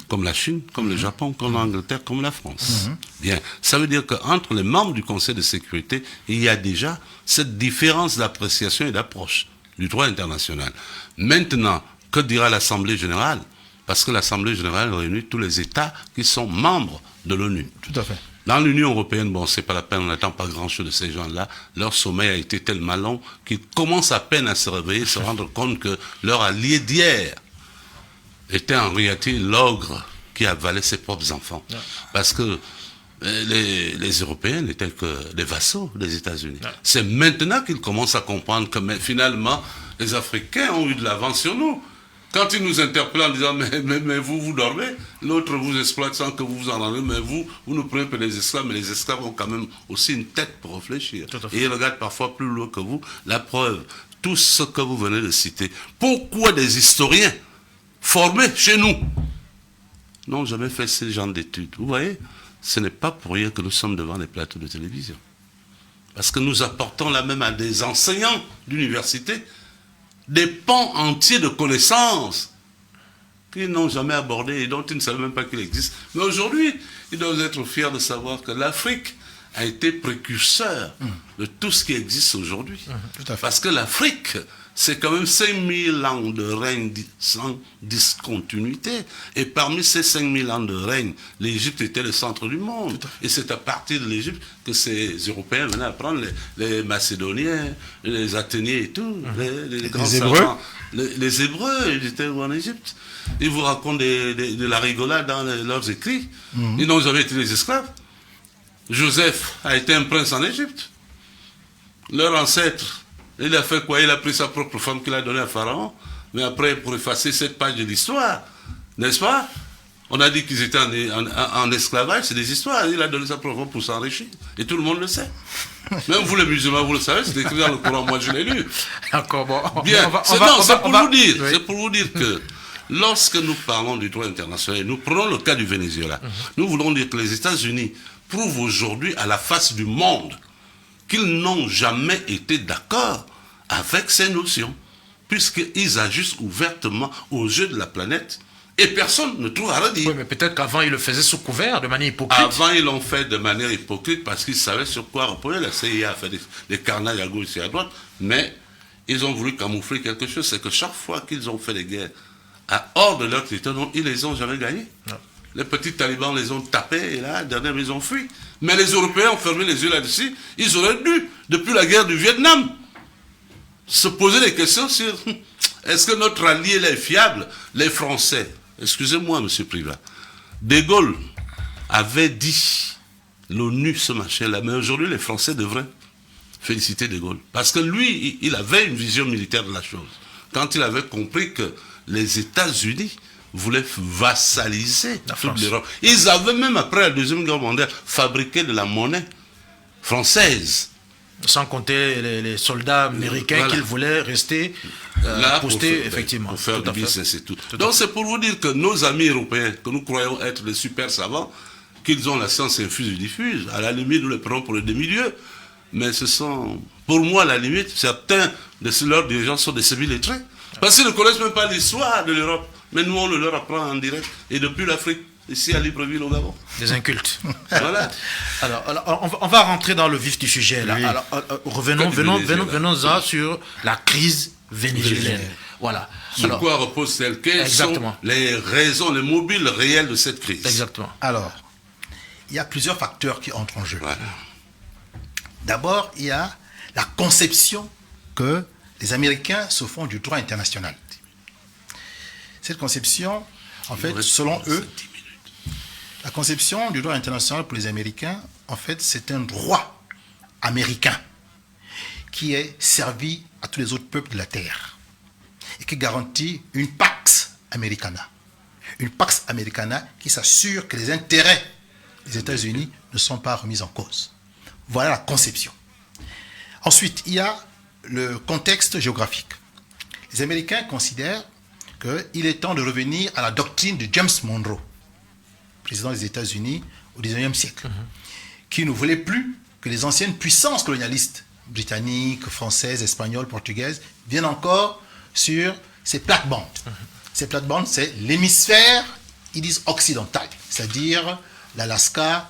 B: comme la Chine, comme le Japon, comme l'Angleterre, comme la France. Bien, ça veut dire qu'entre les membres du Conseil de sécurité, il y a déjà cette différence d'appréciation et d'approche du droit international. Maintenant, que dira l'Assemblée générale? Parce que l'Assemblée générale réunit tous les États qui sont membres de l'ONU.
C: Tout à fait.
B: Dans l'Union européenne, bon, c'est pas la peine, on n'attend pas grand-chose de ces gens-là. Leur sommeil a été tellement long qu'ils commencent à peine à se réveiller, se rendre compte que leur allié d'hier était en réalité l'ogre qui avalait ses propres enfants. Parce que les Européens n'étaient que des vassaux des États-Unis. C'est maintenant qu'ils commencent à comprendre que finalement, les Africains ont eu de l'avance sur nous. Quand ils nous interpellent en disant mais vous dormez, l'autre vous exploite sans que vous vous en rendez, mais vous ne prenez que des esclaves, mais les esclaves ont quand même aussi une tête pour réfléchir. Et ils regardent parfois plus loin que vous. La preuve, tout ce que vous venez de citer. Pourquoi des historiens formés chez nous n'ont jamais fait ce genre d'études? Vous voyez, ce n'est pas pour rien que nous sommes devant des plateaux de télévision. Parce que nous apportons là même à des enseignants d'université des pans entiers de connaissances qu'ils n'ont jamais abordés et dont ils ne savaient même pas qu'il existe. Mais aujourd'hui, ils doivent être fiers de savoir que l'Afrique a été précurseur de tout ce qui existe aujourd'hui. Parce que l'Afrique, c'est quand même 5000 ans de règne sans discontinuité. Et parmi ces 5000 ans de règne, l'Égypte était le centre du monde. Et c'est à partir de l'Égypte que ces Européens venaient apprendre les Macédoniens, les Athéniens et tout, les grands savants. Les Hébreux, ils étaient en Égypte. Ils vous racontent de la rigolade dans leurs écrits. Ils n'ont jamais été des esclaves. Joseph a été un prince en Égypte. Leur ancêtre, il a fait quoi? Il a pris sa propre femme qu'il a donnée à Pharaon. Mais après, pour effacer cette page de l'histoire, n'est-ce pas? On a dit qu'ils étaient en esclavage, c'est des histoires. Il a donné sa propre femme pour s'enrichir. Et tout le monde le sait. Même vous les musulmans, vous le savez, c'est écrit dans le Coran, moi je l'ai lu.
A: D'accord, bon.
B: Bien, c'est pour vous dire que lorsque nous parlons du droit international, nous prenons le cas du Venezuela. Nous voulons dire que les États-Unis prouvent aujourd'hui à la face du monde qu'ils n'ont jamais été d'accord avec ces notions, puisqu'ils ajustent ouvertement aux yeux de la planète, et personne ne trouve à redire.
A: Oui, mais peut-être qu'avant, ils le faisaient sous couvert, de manière hypocrite.
B: Avant, ils l'ont fait de manière hypocrite, parce qu'ils savaient sur quoi reposer. La CIA a fait des carnages à gauche et à droite, mais ils ont voulu camoufler quelque chose, c'est que chaque fois qu'ils ont fait des guerres hors de leur territoire, ils les ont jamais gagnées. Les petits talibans les ont tapés, et là, dernièrement, ils ont fui. Mais les Européens ont fermé les yeux là-dessus. Ils auraient dû, depuis la guerre du Vietnam, se poser des questions sur est-ce que notre allié là est fiable? Les Français, excusez-moi, monsieur Privat, De Gaulle avait dit l'ONU, ce machin-là, mais aujourd'hui, les Français devraient féliciter De Gaulle. Parce que lui, il avait une vision militaire de la chose. Quand il avait compris que les États-Unis voulaient vassaliser toute l'Europe. Ils avaient même, après la Deuxième Guerre mondiale, fabriqué de la monnaie française.
A: Sans compter les soldats américains qu'ils voulaient rester
B: là
A: postés, effectivement.
B: Pour faire du business et tout. Donc c'est pour vous dire que nos amis européens, que nous croyons être des super savants, qu'ils ont la science infuse et diffuse, à la limite nous les prenons pour les demi-dieux, mais ce sont, pour moi à la limite, certains de leurs dirigeants sont des semi-lettrés. Parce qu'ils ne connaissent même pas l'histoire de l'Europe. Mais nous, on le leur apprend en direct. Et depuis l'Afrique, ici à Libreville, au Gabon.
A: Des incultes.
B: Voilà.
A: Alors, on va rentrer dans le vif du sujet. Là. Oui. Alors, revenons-en sur la crise vénézuélienne. Voilà.
B: Sur quoi repose-t-elle? Quelles sont les raisons, les mobiles réels de cette crise?
A: Exactement.
C: Alors, il y a plusieurs facteurs qui entrent en jeu. Voilà. D'abord, il y a la conception que les Américains se font du droit international. Cette conception, en fait, selon eux, la conception du droit international pour les Américains, en fait, c'est un droit américain qui est servi à tous les autres peuples de la Terre et qui garantit une Pax Americana. Une Pax Americana qui s'assure que les intérêts des États-Unis ne sont pas remis en cause. Voilà la conception. Ensuite, il y a le contexte géographique. Les Américains considèrent qu'il est temps de revenir à la doctrine de James Monroe, président des États-Unis au XIXe siècle, qui ne voulait plus que les anciennes puissances colonialistes, britanniques, françaises, espagnoles, portugaises, viennent encore sur ces plates-bandes. Ces plates-bandes, c'est l'hémisphère, ils disent occidental, c'est-à-dire l'Alaska,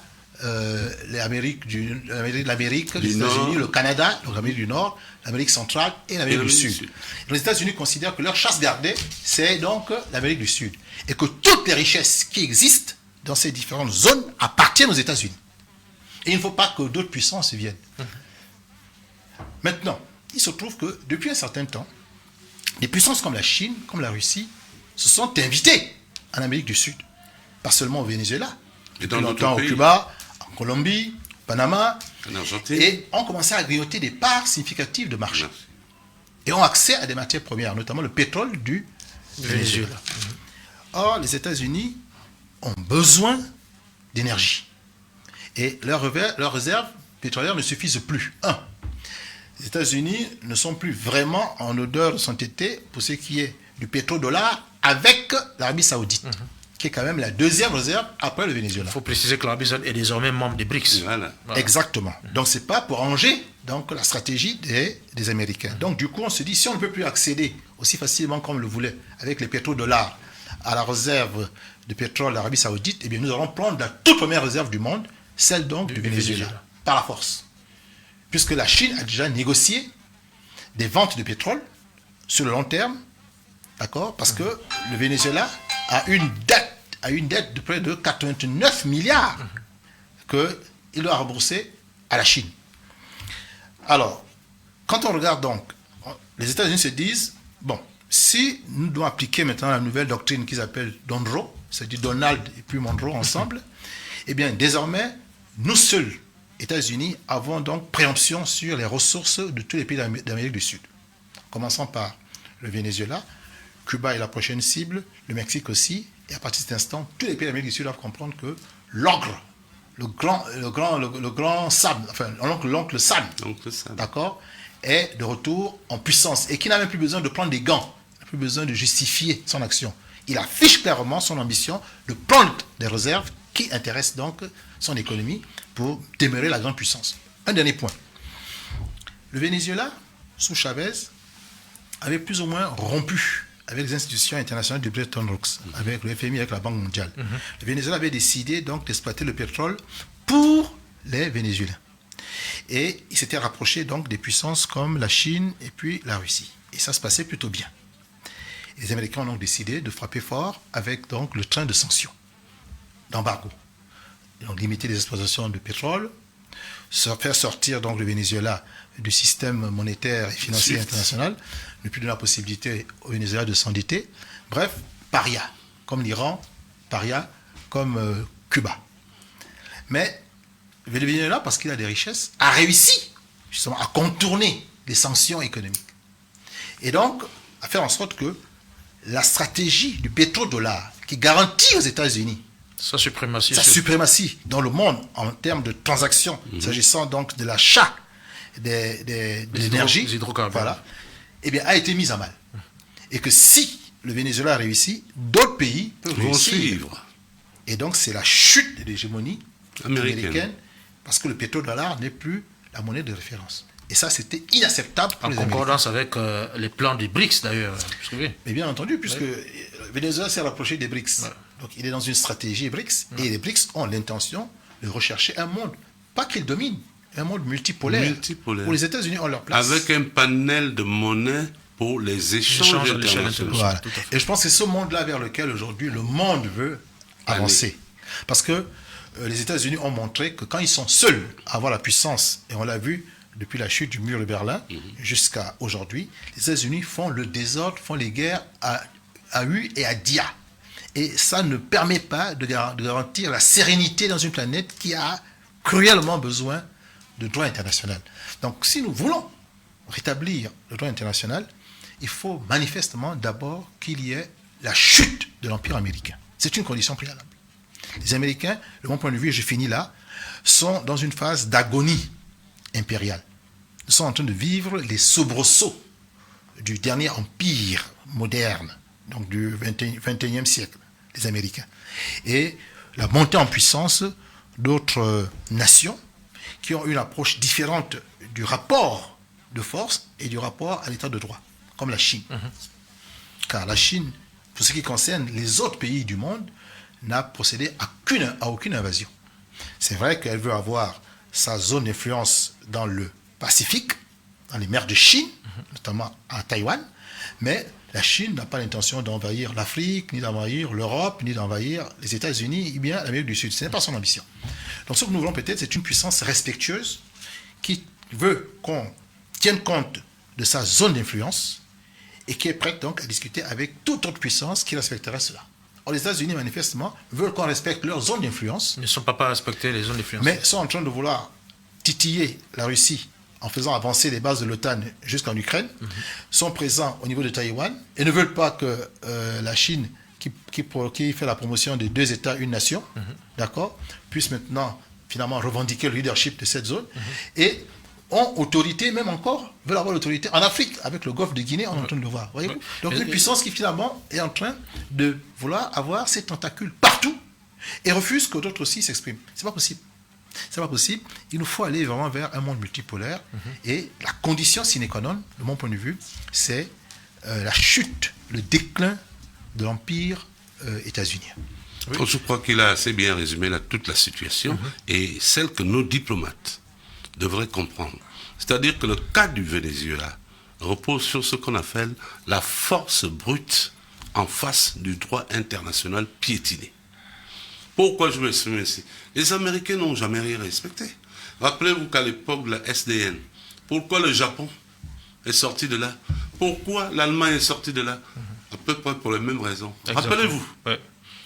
C: l'Amérique, les États-Unis, le Canada, l'Amérique du Nord, l'Amérique centrale et l'Amérique du Sud. Les États-Unis considèrent que leur chasse gardée, c'est donc l'Amérique du Sud. Et que toutes les richesses qui existent dans ces différentes zones appartiennent aux États-Unis. Et il ne faut pas que d'autres puissances viennent. Maintenant, il se trouve que depuis un certain temps, des puissances comme la Chine, comme la Russie, se sont invitées en Amérique du Sud. Pas seulement au Venezuela, depuis longtemps au Cuba, en Colombie, au Panama,
B: en Argentine.
C: Et ont commencé à grignoter des parts significatives de marché. Et ont accès à des matières premières, notamment le pétrole du Venezuela. Or, les États-Unis ont besoin d'énergie. Et leurs réserves pétrolières ne suffisent plus. Les États-Unis ne sont plus vraiment en odeur de sainteté pour ce qui est du pétrodollar avec l'Arabie Saoudite, qui est quand même la deuxième réserve après le Venezuela.
A: Il faut préciser que l'Arabie Saoudite est désormais membre des BRICS.
B: Voilà.
C: Exactement. Donc, ce n'est pas pour ranger donc, la stratégie des Américains. Donc, du coup, on se dit, si on ne peut plus accéder aussi facilement comme on le voulait avec les pétrodollars à la réserve de pétrole de l'Arabie Saoudite, eh bien, nous allons prendre la toute première réserve du monde, celle donc du Venezuela, par la force. Puisque la Chine a déjà négocié des ventes de pétrole sur le long terme, d'accord, parce que le Venezuela a une dette de près de 89 milliards qu'il doit rembourser à la Chine. Alors, quand on regarde donc, les États-Unis se disent, bon, si nous devons appliquer maintenant la nouvelle doctrine qu'ils appellent Monroe, c'est-à-dire Donald et puis Monroe ensemble, eh bien, désormais, nous seuls, États-Unis, avons donc préemption sur les ressources de tous les pays d'Amérique du Sud. Commençons par le Venezuela, Cuba est la prochaine cible, le Mexique aussi, et à partir de cet instant, tous les pays d'Amérique du Sud doivent comprendre que l'ogre, le grand Sam, enfin l'oncle Sam, d'accord, est de retour en puissance et qui n'a même plus besoin de prendre des gants, n'a plus besoin de justifier son action. Il affiche clairement son ambition de prendre des réserves qui intéressent donc son économie pour demeurer la grande puissance. Un dernier point. Le Venezuela, sous Chavez, avait plus ou moins rompu avec les institutions internationales de Bretton Woods, avec le FMI, avec la Banque mondiale. Le Venezuela avait décidé donc d'exploiter le pétrole pour les Vénézuéliens. Et il s'était rapproché donc des puissances comme la Chine et puis la Russie. Et ça se passait plutôt bien. Et les Américains ont donc décidé de frapper fort avec donc le train de sanctions, d'embargo. Donc limiter les exploitations de pétrole, faire sortir donc le Venezuela du système monétaire et financier international, ne plus donner la possibilité au Venezuela de s'endetter. Bref, paria, comme l'Iran, paria, comme Cuba. Mais le Venezuela, parce qu'il a des richesses, a réussi justement à contourner les sanctions économiques. Et donc, à faire en sorte que la stratégie du pétrodollar qui garantit aux États-Unis
A: sa
C: suprématie dans le monde en termes de transactions, s'agissant donc de l'achat des énergies, voilà, eh bien, a été mise à mal. Et que si le Venezuela a réussi, d'autres pays peuvent suivre. Et donc, c'est la chute de l'hégémonie américaine parce que le pétrodollar n'est plus la monnaie de référence. Et ça, c'était inacceptable pour les Américains.
A: En concordance avec les plans des BRICS, d'ailleurs.
C: Mais bien entendu, puisque le Venezuela s'est rapproché des BRICS. Ouais. Donc, il est dans une stratégie BRICS, et les BRICS ont l'intention de rechercher un monde, pas qu'ils dominent, un monde multipolaire, où les États-Unis ont leur place.
B: Avec un panel de monnaie pour les échanges internationaux.
C: Voilà. Et je pense que c'est ce monde-là vers lequel aujourd'hui le monde veut avancer. Parce que les États-Unis ont montré que quand ils sont seuls à avoir la puissance, et on l'a vu depuis la chute du mur de Berlin jusqu'à aujourd'hui, les États-Unis font le désordre, font les guerres à U et à Dia. Et ça ne permet pas de garantir la sérénité dans une planète qui a cruellement besoin de droit international. Donc si nous voulons rétablir le droit international, il faut manifestement d'abord qu'il y ait la chute de l'Empire américain. C'est une condition préalable. Les Américains, de mon point de vue, et je finis là, sont dans une phase d'agonie impériale. Ils sont en train de vivre les soubresauts du dernier empire moderne, donc du 21e siècle, les Américains. Et la montée en puissance d'autres nations qui ont une approche différente du rapport de force et du rapport à l'état de droit, comme la Chine. Car la Chine, pour ce qui concerne les autres pays du monde, n'a procédé à aucune invasion. C'est vrai qu'elle veut avoir sa zone d'influence dans le Pacifique, dans les mers de Chine, notamment à Taïwan, mais la Chine n'a pas l'intention d'envahir l'Afrique, ni d'envahir l'Europe, ni d'envahir les États-Unis, ou bien l'Amérique du Sud. Ce n'est pas son ambition. Donc ce que nous voulons peut-être, c'est une puissance respectueuse qui veut qu'on tienne compte de sa zone d'influence et qui est prête donc à discuter avec toute autre puissance qui respecterait cela. Or, les États-Unis, manifestement, veulent qu'on respecte leur zone d'influence.
A: Ils ne sont pas respectés les zones d'influence.
C: Mais sont en train de vouloir titiller la Russie en faisant avancer les bases de l'OTAN jusqu'en Ukraine, sont présents au niveau de Taïwan et ne veulent pas que la Chine, qui fait la promotion des 2 États, une nation, d'accord, puisse maintenant finalement revendiquer le leadership de cette zone et ont autorité, même encore, veulent avoir l'autorité en Afrique, avec le golfe de Guinée, on est en train de le voir. Voyez-vous ? Donc une puissance qui finalement est en train de vouloir avoir ses tentacules partout et refuse que d'autres aussi s'expriment. C'est pas possible. C'est pas possible. Il nous faut aller vraiment vers un monde multipolaire et la condition sine qua non, de mon point de vue, c'est la chute, le déclin de l'empire états-unien.
B: Oui. Je crois qu'il a assez bien résumé toute la situation et celle que nos diplomates devraient comprendre. C'est-à-dire que le cas du Venezuela repose sur ce qu'on appelle la force brute en face du droit international piétiné. Pourquoi je m'exprime ainsi? Les Américains n'ont jamais rien respecté. Rappelez-vous qu'à l'époque de la SDN, pourquoi le Japon est sorti de là? Pourquoi l'Allemagne est sortie de là? À peu près pour les mêmes raisons. Rappelez-vous. Ouais.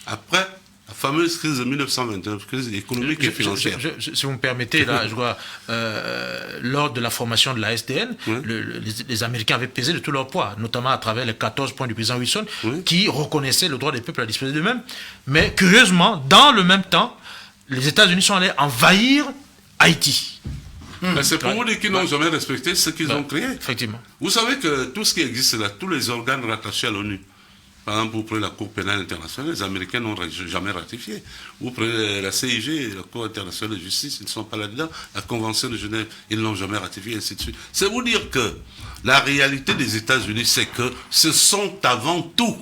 B: Après la fameuse crise de 1929, crise économique et financière.
A: Si vous me permettez, là, je vois, lors de la formation de la SDN, les Américains avaient pesé de tout leur poids, notamment à travers les 14 points du président Wilson, qui reconnaissaient le droit des peuples à disposer d'eux-mêmes. Mais curieusement, dans le même temps, les États-Unis sont allés envahir Haïti.
B: C'est pour vous dire qu'ils n'ont jamais respecté ce qu'ils ont créé.
A: Effectivement.
B: Vous savez que tout ce qui existe là, tous les organes rattachés à l'ONU, par exemple, vous prenez la Cour pénale internationale, les Américains n'ont jamais ratifié. Vous prenez la CIG, la Cour internationale de justice, ils ne sont pas là-dedans. La Convention de Genève, ils n'ont jamais ratifié, ainsi de suite. C'est vous dire que la réalité des États-Unis, c'est que ce sont avant tout,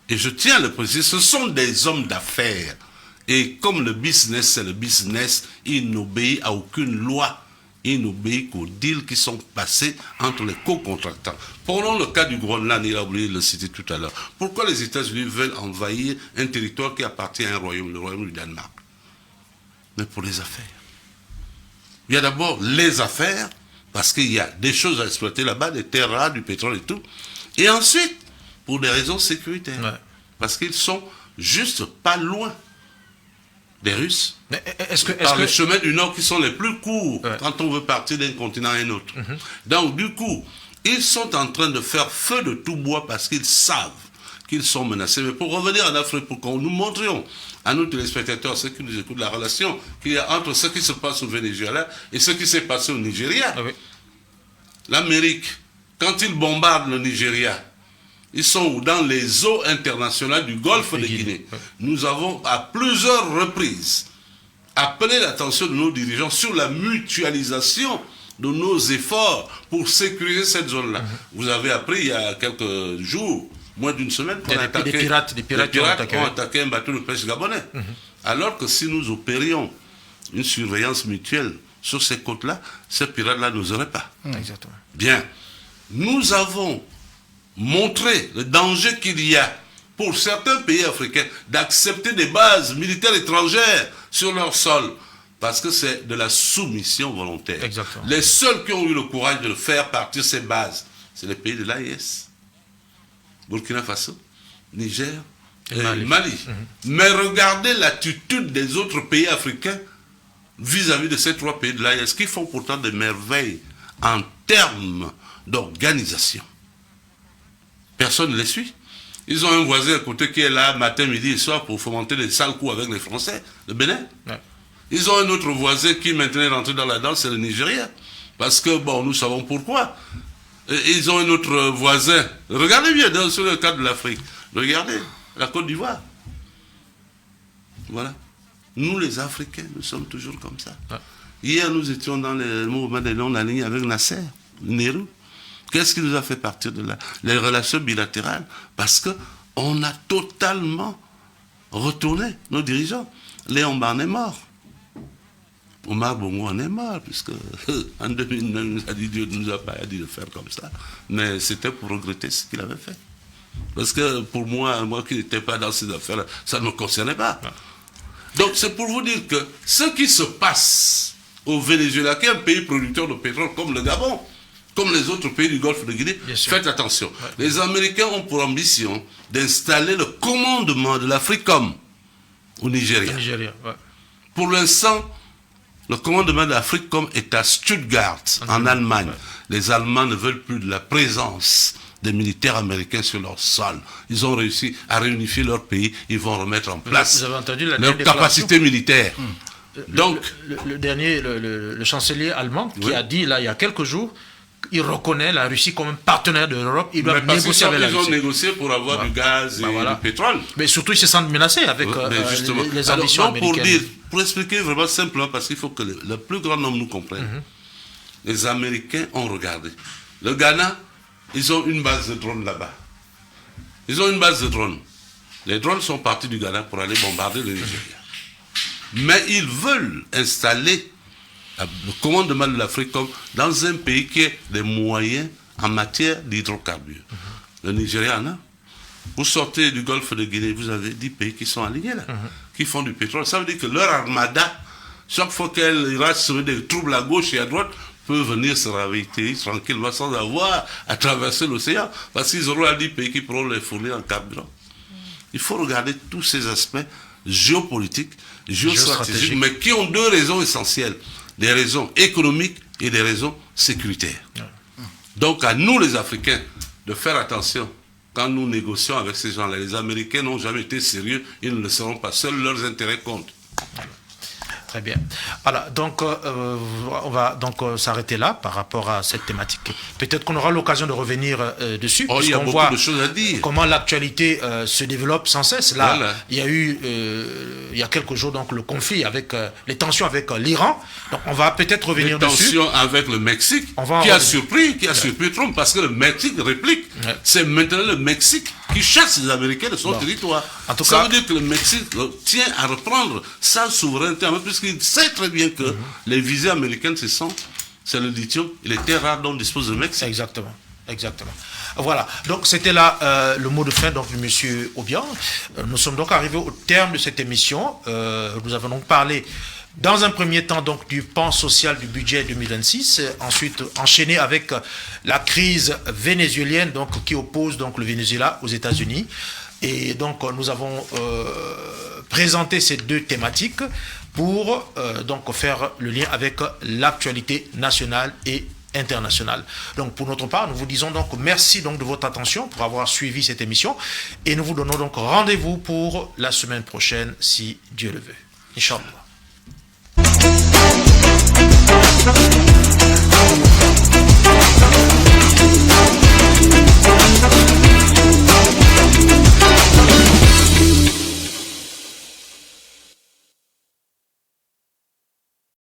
B: et je tiens à le préciser, ce sont des hommes d'affaires. Et comme le business, c'est le business, il n'obéit à aucune loi. Il n'obéit qu'aux deals qui sont passés entre les co-contractants. Prenons le cas du Groenland, il a oublié de le citer tout à l'heure. Pourquoi les États-Unis veulent envahir un territoire qui appartient à un royaume, le royaume du Danemark? Mais pour les affaires. Il y a d'abord les affaires, parce qu'il y a des choses à exploiter là-bas, des terres rares, du pétrole et tout. Et ensuite, pour des raisons sécuritaires. Ouais. Parce qu'ils sont juste pas loin des Russes, par les chemins du Nord qui sont les plus courts quand on veut partir d'un continent à un autre. Donc du coup, ils sont en train de faire feu de tout bois parce qu'ils savent qu'ils sont menacés. Mais pour revenir en Afrique, pour qu'on nous montrions à nos téléspectateurs, ceux qui nous écoutent, la relation qu'il y a entre ce qui se passe au Venezuela et ce qui s'est passé au Nigeria. L'Amérique, quand ils bombardent le Nigeria, ils sont dans les eaux internationales du golfe de Guinée. Nous avons à plusieurs reprises appelé l'attention de nos dirigeants sur la mutualisation de nos efforts pour sécuriser cette zone-là. Vous avez appris il y a quelques jours, moins d'une semaine,
A: des pirates
B: ont attaqué un bateau de pêche gabonais. Alors que si nous opérions une surveillance mutuelle sur ces côtes-là, ces pirates-là ne nous auraient pas.
A: Exactement.
B: Bien. Nous avons montrer le danger qu'il y a pour certains pays africains d'accepter des bases militaires étrangères sur leur sol. parce que c'est de la soumission volontaire.
A: Exactement.
B: Les seuls qui ont eu le courage de faire partir ces bases, c'est les pays de l'AES. Burkina Faso, Niger et Mali. Mais regardez l'attitude des autres pays africains vis-à-vis de ces 3 pays de l'AES qui font pourtant des merveilles en termes d'organisation. Personne ne les suit. Ils ont un voisin à côté qui est là matin, midi et soir pour fomenter des sales coups avec les Français, le Bénin. Ouais. Ils ont un autre voisin qui maintenant est rentré dans la danse, c'est le Nigeria. Parce que, bon, nous savons pourquoi. Ils ont un autre voisin. Regardez bien sur le cadre de l'Afrique. Regardez, la Côte d'Ivoire. Voilà. Nous, les Africains, nous sommes toujours comme ça. Ouais. Hier, nous étions dans le mouvement des longues lignes avec Nasser, Nehru. Qu'est-ce qui nous a fait partir de là? Les relations bilatérales. Parce qu'on a totalement retourné nos dirigeants. Léon Barne est mort. Omar Bongo en est mort, puisque en 2009, il nous a dit, Dieu ne nous a pas dit de faire comme ça. Mais c'était pour regretter ce qu'il avait fait. Parce que pour moi qui n'étais pas dans ces affaires, ça ne me concernait pas. Donc c'est pour vous dire que ce qui se passe au Venezuela, qui est un pays producteur de pétrole comme le Gabon, comme les autres pays du Golfe de Guinée, faites attention. Ouais. Les Américains ont pour ambition d'installer le commandement de l'Africom au Nigeria. Ouais. Pour l'instant, le commandement de l'Africom est à Stuttgart, en Allemagne. Ouais. Les Allemands ne veulent plus de la présence des militaires américains sur leur sol. Ils ont réussi à réunifier leur pays, ils vont remettre en place leur capacité militaire. Donc,
A: le chancelier allemand qui a dit là il y a quelques jours, il reconnaît la Russie comme un partenaire de l'Europe. Ils doivent négocier avec la Russie.
B: Ils ont négocié pour avoir du gaz et du pétrole.
A: Mais surtout, ils se sentent menacés avec les ambitions américaines.
B: Pour expliquer vraiment simplement, parce qu'il faut que le plus grand nombre nous comprenne, les Américains ont regardé. Le Ghana, ils ont une base de drones là-bas. Ils ont une base de drones. Les drones sont partis du Ghana pour aller bombarder le Nigeria. Mais ils veulent installer le commandement de l'Afrique comme dans un pays qui a des moyens en matière d'hydrocarbures. Le Nigeria en a. Vous sortez du Golfe de Guinée, vous avez 10 pays qui sont alignés là, qui font du pétrole. Ça veut dire que leur armada, chaque fois qu'elle ira sur des troubles à gauche et à droite, peut venir se ravitailler tranquillement sans avoir à traverser l'océan, parce qu'ils auront 10 pays qui pourront les fournir en carburant. Il faut regarder tous ces aspects géopolitiques, géostratégiques, mais qui ont 2 raisons essentielles. Des raisons économiques et des raisons sécuritaires. Donc à nous les Africains de faire attention quand nous négocions avec ces gens-là. Les Américains n'ont jamais été sérieux, ils ne le seront pas, seuls leurs intérêts comptent.
A: Très bien. Alors, donc, on va donc s'arrêter là par rapport à cette thématique. Peut-être qu'on aura l'occasion de revenir dessus.
B: Oh, il y a beaucoup de choses à dire.
A: Comment l'actualité se développe sans cesse. Là, voilà. Il y a eu, il y a quelques jours, donc, le conflit avec les tensions avec l'Iran. Donc, on va peut-être revenir dessus.
B: Les tensions avec le Mexique, qui a surpris Trump, parce que le Mexique réplique. Ouais. C'est maintenant le Mexique qui chasse les Américains de son territoire. En tout cas, veut dire que le Mexique tient à reprendre sa souveraineté, puisqu'il sait très bien que les visées américaines, c'est le lithium et les terres rares dont dispose le Mexique.
A: Exactement. Exactement. Voilà. Donc, c'était là le mot de fin donc, de M. Obiang. Nous sommes donc arrivés au terme de cette émission. Nous avons donc parlé dans un premier temps donc du pan social du budget 2026, ensuite enchaîné avec la crise vénézuélienne donc qui oppose donc le Venezuela aux États-Unis. Et donc nous avons présenté ces 2 thématiques pour donc faire le lien avec l'actualité nationale et internationale. Donc pour notre part, nous vous disons donc merci donc de votre attention pour avoir suivi cette émission et nous vous donnons donc rendez-vous pour la semaine prochaine si Dieu le veut. Inch'Allah.